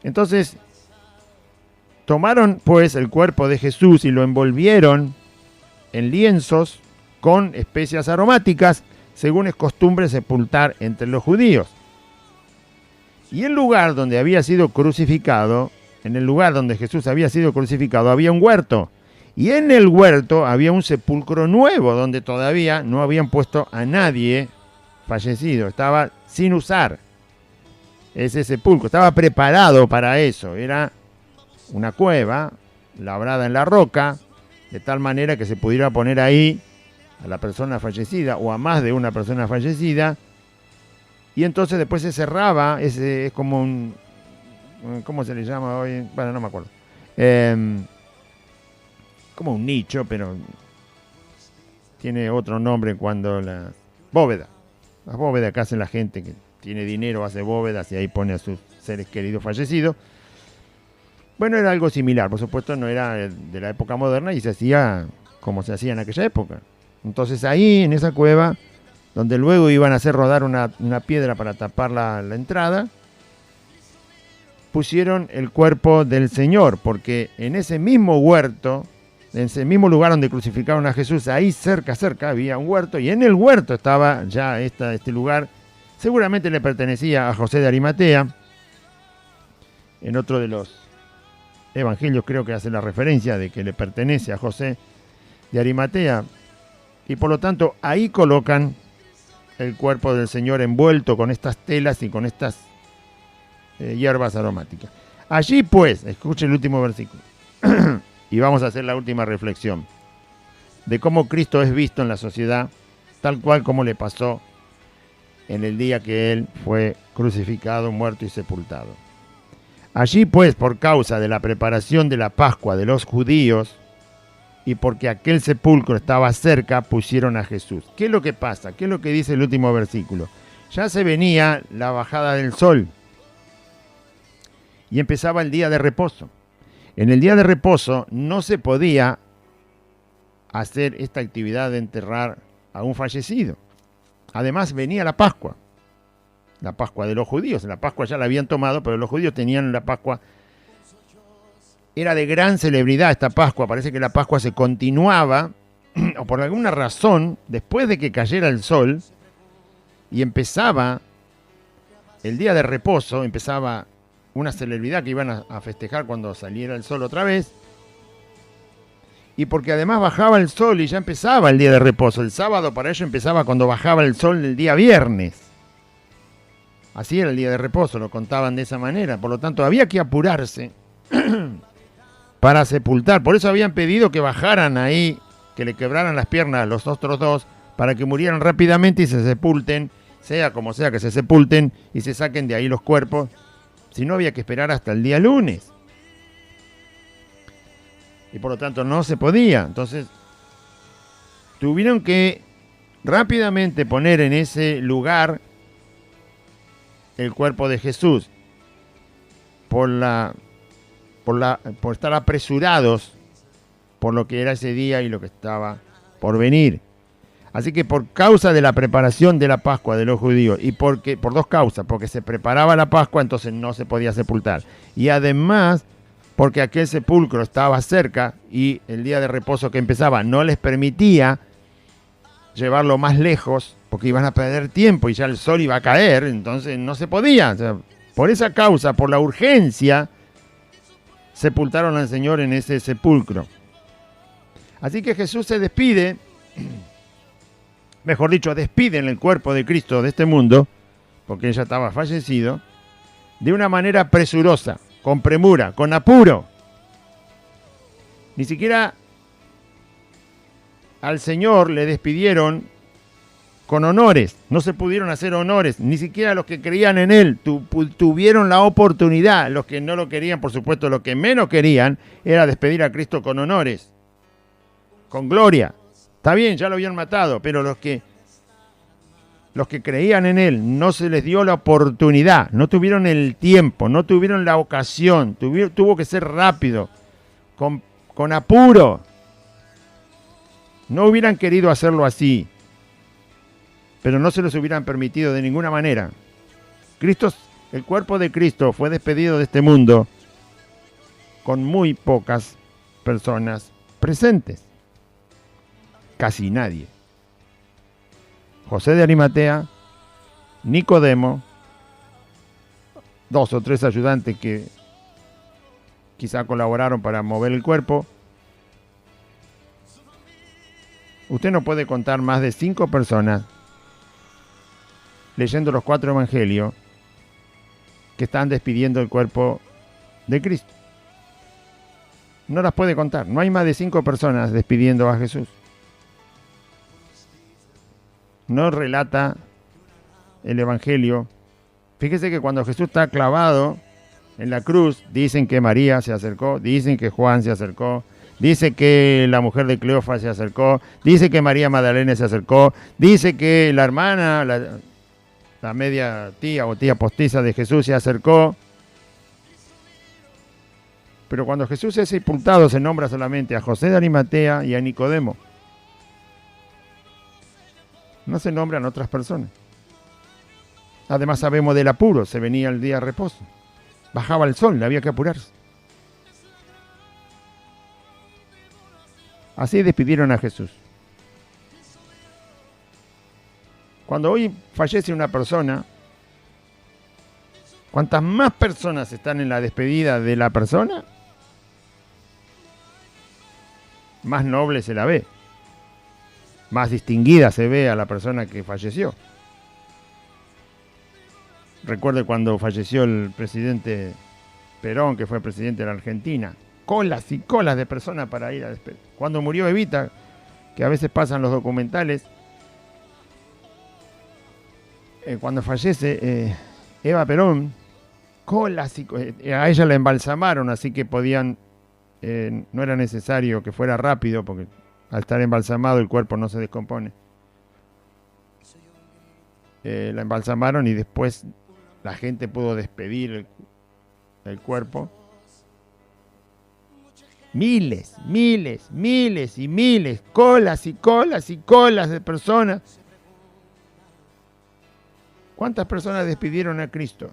Entonces, tomaron pues el cuerpo de Jesús y lo envolvieron en lienzos con especias aromáticas, según es costumbre sepultar entre los judíos. Y el lugar donde había sido crucificado, en el lugar donde Jesús había sido crucificado, había un huerto. Y en el huerto había un sepulcro nuevo, donde todavía no habían puesto a nadie fallecido. Estaba sin usar ese sepulcro, estaba preparado para eso. Era una cueva labrada en la roca, de tal manera que se pudiera poner ahí a la persona fallecida o a más de una persona fallecida, y entonces después se cerraba, es como un, ¿cómo se le llama hoy? Bueno, no me acuerdo. Como un nicho, pero tiene otro nombre cuando las bóvedas que hacen la gente que tiene dinero, hace bóvedas y ahí pone a sus seres queridos fallecidos. Bueno, era algo similar, por supuesto no era de la época moderna y se hacía como se hacía en aquella época. Entonces ahí, en esa cueva, donde luego iban a hacer rodar una piedra para tapar la entrada, pusieron el cuerpo del Señor, porque en ese mismo huerto, en ese mismo lugar donde crucificaron a Jesús, ahí cerca había un huerto, y en el huerto estaba ya este lugar. Seguramente le pertenecía a José de Arimatea. En otro de los evangelios creo que hace la referencia de que le pertenece a José de Arimatea, y por lo tanto ahí colocan el cuerpo del Señor envuelto con estas telas y con estas hierbas aromáticas. Allí pues, escuche el último versículo, y vamos a hacer la última reflexión de cómo Cristo es visto en la sociedad, tal cual como le pasó en el día que Él fue crucificado, muerto y sepultado. Allí pues, por causa de la preparación de la Pascua de los judíos y porque aquel sepulcro estaba cerca, pusieron a Jesús. ¿Qué es lo que pasa? ¿Qué es lo que dice el último versículo? Ya se venía la bajada del sol y empezaba el día de reposo. En el día de reposo no se podía hacer esta actividad de enterrar a un fallecido. Además venía la Pascua de los judíos. La Pascua ya la habían tomado, pero los judíos tenían la Pascua. Era de gran celebridad esta Pascua. Parece que la Pascua se continuaba, o por alguna razón, después de que cayera el sol, y empezaba el día de reposo, empezaba una celebridad que iban a festejar cuando saliera el sol otra vez, y porque además bajaba el sol y ya empezaba el día de reposo. El sábado para ellos empezaba cuando bajaba el sol el día viernes. Así era el día de reposo, lo contaban de esa manera. Por lo tanto, había que apurarse para sepultar. Por eso habían pedido que bajaran ahí, que le quebraran las piernas a los otros dos, para que murieran rápidamente y se sepulten, sea como sea que se sepulten y se saquen de ahí los cuerpos. Si no, había que esperar hasta el día lunes. Y por lo tanto no se podía. Entonces tuvieron que rápidamente poner en ese lugar el cuerpo de Jesús por estar apresurados por lo que era ese día y lo que estaba por venir. Así que por causa de la preparación de la Pascua de los judíos y por dos causas, porque se preparaba la Pascua, entonces no se podía sepultar, y además porque aquel sepulcro estaba cerca y el día de reposo que empezaba no les permitía llevarlo más lejos porque iban a perder tiempo y ya el sol iba a caer, entonces no se podía. O sea, por esa causa, por la urgencia, sepultaron al Señor en ese sepulcro. Así que Jesús se despide, mejor dicho, despide en el cuerpo de Cristo de este mundo, porque ya estaba fallecido, de una manera presurosa, con premura, con apuro. Ni siquiera al Señor le despidieron con honores, no se pudieron hacer honores, ni siquiera los que creían en Él tuvieron la oportunidad. Los que no lo querían, por supuesto, lo que menos querían era despedir a Cristo con honores, con gloria. Está bien, ya lo habían matado, pero los que creían en Él no se les dio la oportunidad, no tuvieron el tiempo, no tuvieron la ocasión, tuvo que ser rápido, con apuro. No hubieran querido hacerlo así, pero no se los hubieran permitido de ninguna manera. El cuerpo de Cristo fue despedido de este mundo con muy pocas personas presentes, casi nadie. José de Arimatea, Nicodemo, 2 o 3 ayudantes que quizá colaboraron para mover el cuerpo. Usted no puede contar más de 5 personas leyendo los 4 evangelios que están despidiendo el cuerpo de Cristo. No las puede contar. No hay más de 5 personas despidiendo a Jesús. No relata el Evangelio. Fíjese que cuando Jesús está clavado en la cruz, dicen que María se acercó, dicen que Juan se acercó, dice que la mujer de Cleofas se acercó, dice que María Magdalena se acercó, dice que la hermana, la media tía o tía postiza de Jesús se acercó. Pero cuando Jesús es sepultado se nombra solamente a José de Arimatea y a Nicodemo. No se nombran otras personas. Además sabemos del apuro, se venía el día de reposo. Bajaba el sol, había que apurarse. Así despidieron a Jesús. Cuando hoy fallece una persona, cuantas más personas están en la despedida de la persona, más noble se la ve, más distinguida se ve a la persona que falleció. Recuerde cuando falleció el presidente Perón, que fue presidente de la Argentina, colas y colas de personas para ir a despedir. Cuando murió Evita, que a veces pasan los documentales, cuando fallece Eva Perón, colas y a ella la embalsamaron, así que podían, no era necesario que fuera rápido, porque al estar embalsamado el cuerpo no se descompone. La embalsamaron y después la gente pudo despedir el cuerpo. Miles y miles, colas y colas y colas de personas. ¿Cuántas personas despidieron a Cristo?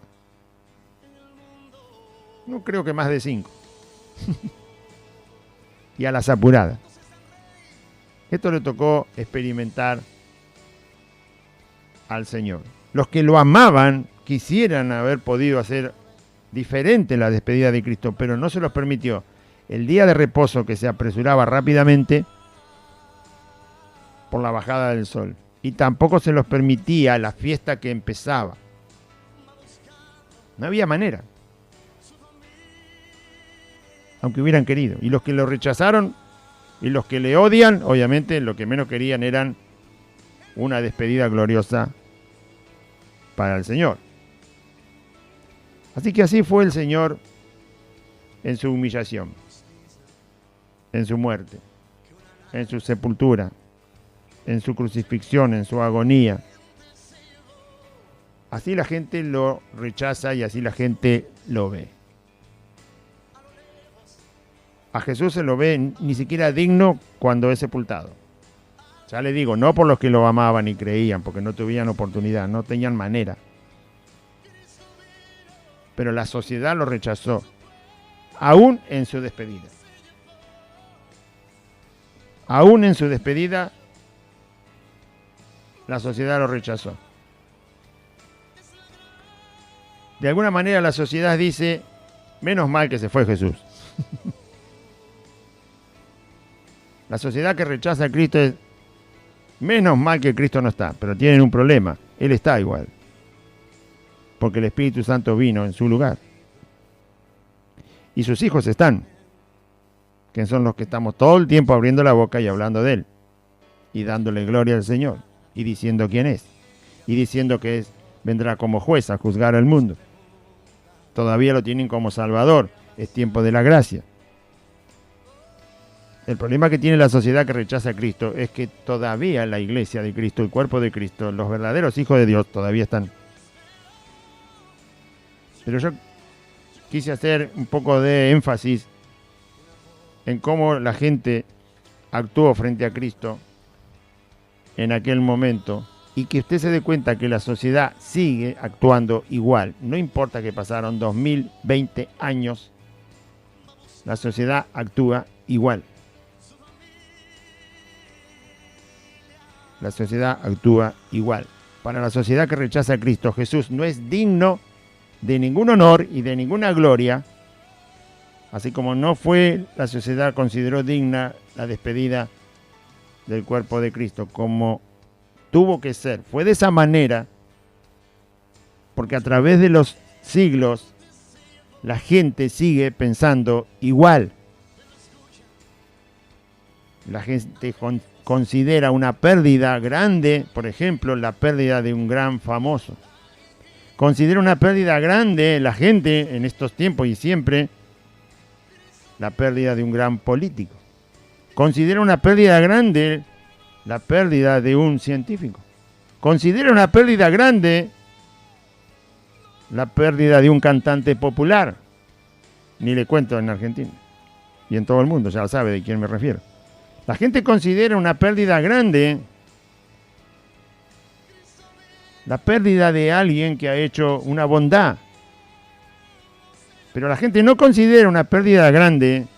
No creo que más de 5. Y a las apuradas. Esto le tocó experimentar al Señor. Los que lo amaban quisieran haber podido hacer diferente la despedida de Cristo, pero no se los permitió. El día de reposo, que se apresuraba rápidamente por la bajada del sol, y tampoco se los permitía la fiesta que empezaba. No había manera, aunque hubieran querido. Y los que lo rechazaron y los que le odian, obviamente lo que menos querían eran una despedida gloriosa para el Señor. Así que así fue el Señor en su humillación, en su muerte, en su sepultura, en su crucifixión, en su agonía. Así la gente lo rechaza y así la gente lo ve. A Jesús se lo ve ni siquiera digno cuando es sepultado. Ya le digo, no por los que lo amaban y creían, porque no tuvieran oportunidad, no tenían manera. Pero la sociedad lo rechazó, aún en su despedida. Aún en su despedida, la sociedad lo rechazó. De alguna manera la sociedad dice, menos mal que se fue Jesús. La sociedad que rechaza a Cristo es, menos mal que Cristo no está, pero tienen un problema, Él está igual. Porque el Espíritu Santo vino en su lugar. Y sus hijos están, que son los que estamos todo el tiempo abriendo la boca y hablando de Él. Y dándole gloria al Señor. Y diciendo quién es. Y diciendo que vendrá como juez a juzgar al mundo. Todavía lo tienen como Salvador. Es tiempo de la gracia. El problema que tiene la sociedad que rechaza a Cristo es que todavía la iglesia de Cristo, el cuerpo de Cristo, los verdaderos hijos de Dios todavía están. Pero yo quise hacer un poco de énfasis en cómo la gente actuó frente a Cristo en aquel momento y que usted se dé cuenta que la sociedad sigue actuando igual. No importa que pasaron 2020 años, la sociedad actúa igual. La sociedad actúa igual. Para la sociedad que rechaza a Cristo, Jesús no es digno de ningún honor y de ninguna gloria, así como no fue, la sociedad consideró digna la despedida del cuerpo de Cristo, como tuvo que ser. Fue de esa manera, porque a través de los siglos la gente sigue pensando igual. La gente considera una pérdida grande, por ejemplo, la pérdida de un gran famoso. Considera una pérdida grande la gente en estos tiempos y siempre la pérdida de un gran político. Considera una pérdida grande la pérdida de un científico. Considera una pérdida grande la pérdida de un cantante popular. Ni le cuento en Argentina. Y en todo el mundo, ya sabe de quién me refiero. La gente considera una pérdida grande la pérdida de alguien que ha hecho una bondad. Pero la gente no considera una pérdida grande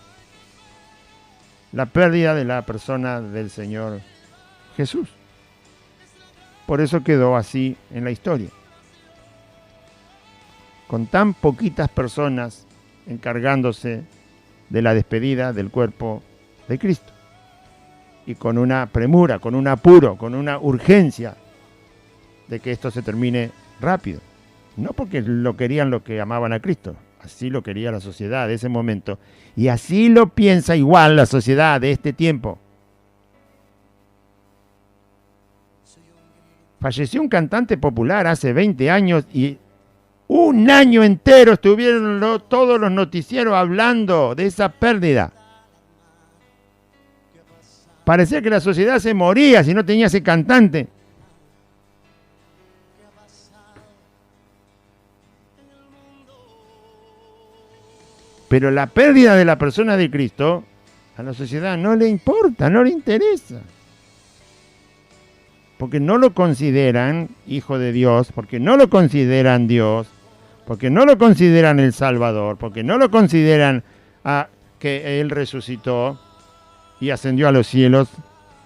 la pérdida de la persona del Señor Jesús. Por eso quedó así en la historia. Con tan poquitas personas encargándose de la despedida del cuerpo de Cristo. Y con una premura, con un apuro, con una urgencia de que esto se termine rápido. No porque lo querían los que amaban a Cristo, Así lo quería la sociedad de ese momento. Y así lo piensa igual la sociedad de este tiempo. Falleció un cantante popular hace 20 años y un año entero estuvieron todos los noticieros hablando de esa pérdida. Parecía que la sociedad se moría si no tenía ese cantante. Pero la pérdida de la persona de Cristo a la sociedad no le importa, no le interesa. Porque no lo consideran hijo de Dios, porque no lo consideran Dios, porque no lo consideran el Salvador, porque no lo consideran que Él resucitó y ascendió a los cielos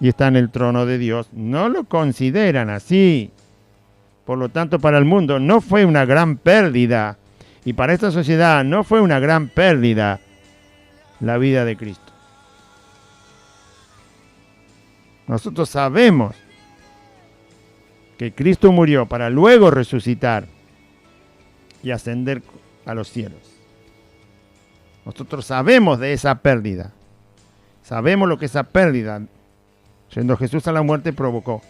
y está en el trono de Dios. No lo consideran así. Por lo tanto, para el mundo no fue una gran pérdida. Y para esta sociedad no fue una gran pérdida la vida de Cristo. Nosotros sabemos que Cristo murió para luego resucitar y ascender a los cielos. Nosotros sabemos de esa pérdida. Sabemos lo que esa pérdida, yendo Jesús a la muerte, provocó.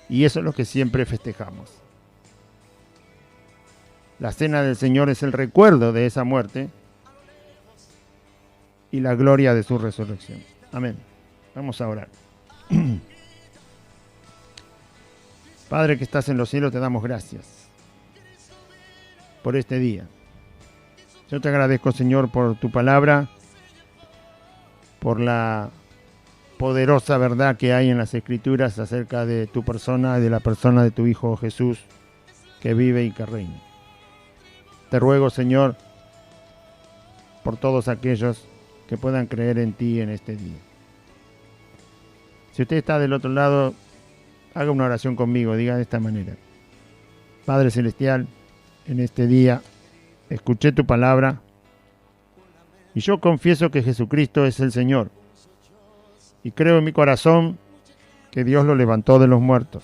Y eso es lo que siempre festejamos. La cena del Señor es el recuerdo de esa muerte y la gloria de su resurrección. Amén. Vamos a orar. Padre que estás en los cielos, te damos gracias por este día. Yo te agradezco, Señor, por tu palabra, por la poderosa verdad que hay en las Escrituras acerca de tu persona y de la persona de tu Hijo Jesús, que vive y que reina. Te ruego, Señor, por todos aquellos que puedan creer en ti en este día. Si usted está del otro lado, haga una oración conmigo, diga de esta manera: Padre Celestial, en este día escuché tu palabra y yo confieso que Jesucristo es el Señor y creo en mi corazón que Dios lo levantó de los muertos.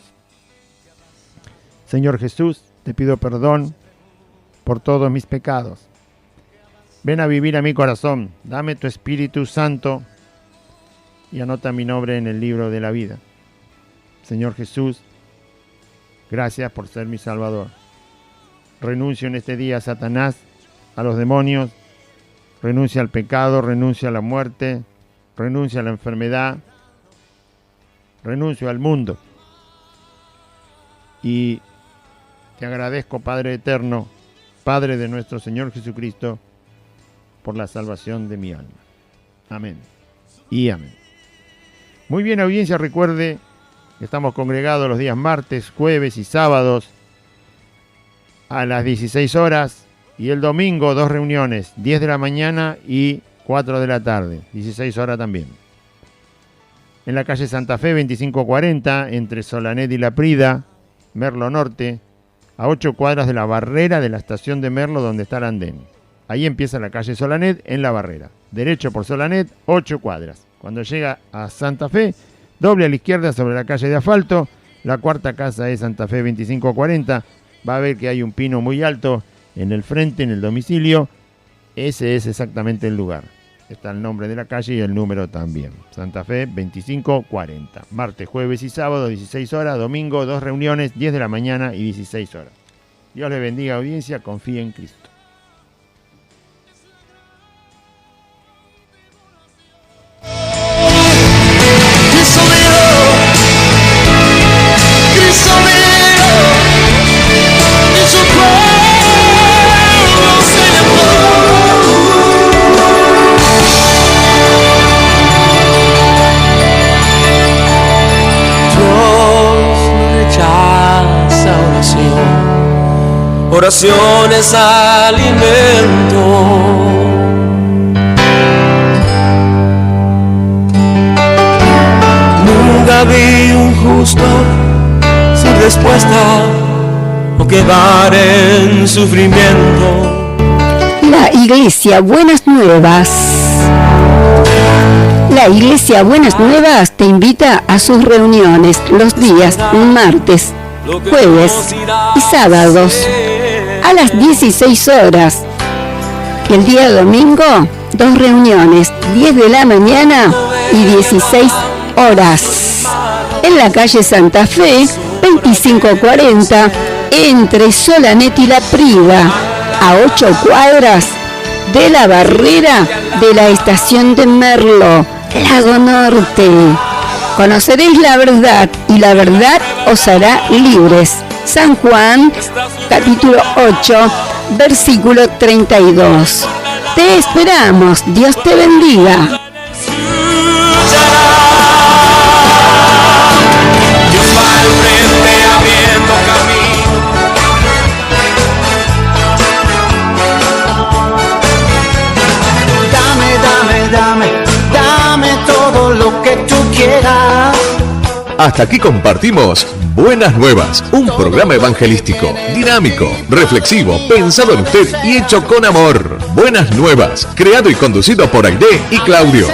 Señor Jesús, te pido perdón por todos mis pecados. Ven a vivir a mi corazón, dame tu Espíritu Santo y anota mi nombre en el libro de la vida. Señor Jesús, gracias por ser mi Salvador. Renuncio en este día a Satanás, a los demonios, renuncio al pecado, renuncio a la muerte, renuncio a la enfermedad, renuncio al mundo. Y te agradezco, Padre eterno, Padre de nuestro Señor Jesucristo, por la salvación de mi alma. Amén y amén. Muy bien, audiencia, recuerde que estamos congregados los días martes, jueves y sábados a las 16 horas y el domingo 2 reuniones, 10 de la mañana y 4 de la tarde, 16 horas también. En la calle Santa Fe 2540, entre Solanet y La Prida, Merlo Norte, a 8 cuadras de la barrera de la estación de Merlo donde está el andén. Ahí empieza la calle Solanet en la barrera. Derecho por Solanet, 8 cuadras. Cuando llega a Santa Fe, doble a la izquierda sobre la calle de asfalto. La cuarta casa es Santa Fe 2540. Va a ver que hay un pino muy alto en el frente, en el domicilio. Ese es exactamente el lugar. Está el nombre de la calle y el número también. Santa Fe 2540. Martes, jueves y sábado, 16 horas. Domingo, 2 reuniones, 10 de la mañana y 16 horas. Dios le bendiga, audiencia. Confíe en Cristo. Oración es alimento. Nunca vi un justo sin respuesta o quedar en sufrimiento. La Iglesia Buenas Nuevas. La Iglesia Buenas Nuevas te invita a sus reuniones los días martes, jueves y sábados a las 16 horas El día domingo, 2 reuniones, 10 de la mañana y 16 horas. En la calle Santa Fe, 2540, entre Solanet y La Prida, a 8 cuadras de la barrera de la estación de Merlo, Lago Norte. Conoceréis la verdad y la verdad os hará libres. San Juan, capítulo 8, versículo 32. Te esperamos, Dios te bendiga. Dame todo lo que tú quieras. Hasta aquí compartimos Buenas Nuevas, un programa evangelístico, dinámico, reflexivo, pensado en usted y hecho con amor. Buenas Nuevas, creado y conducido por Aide y Claudio.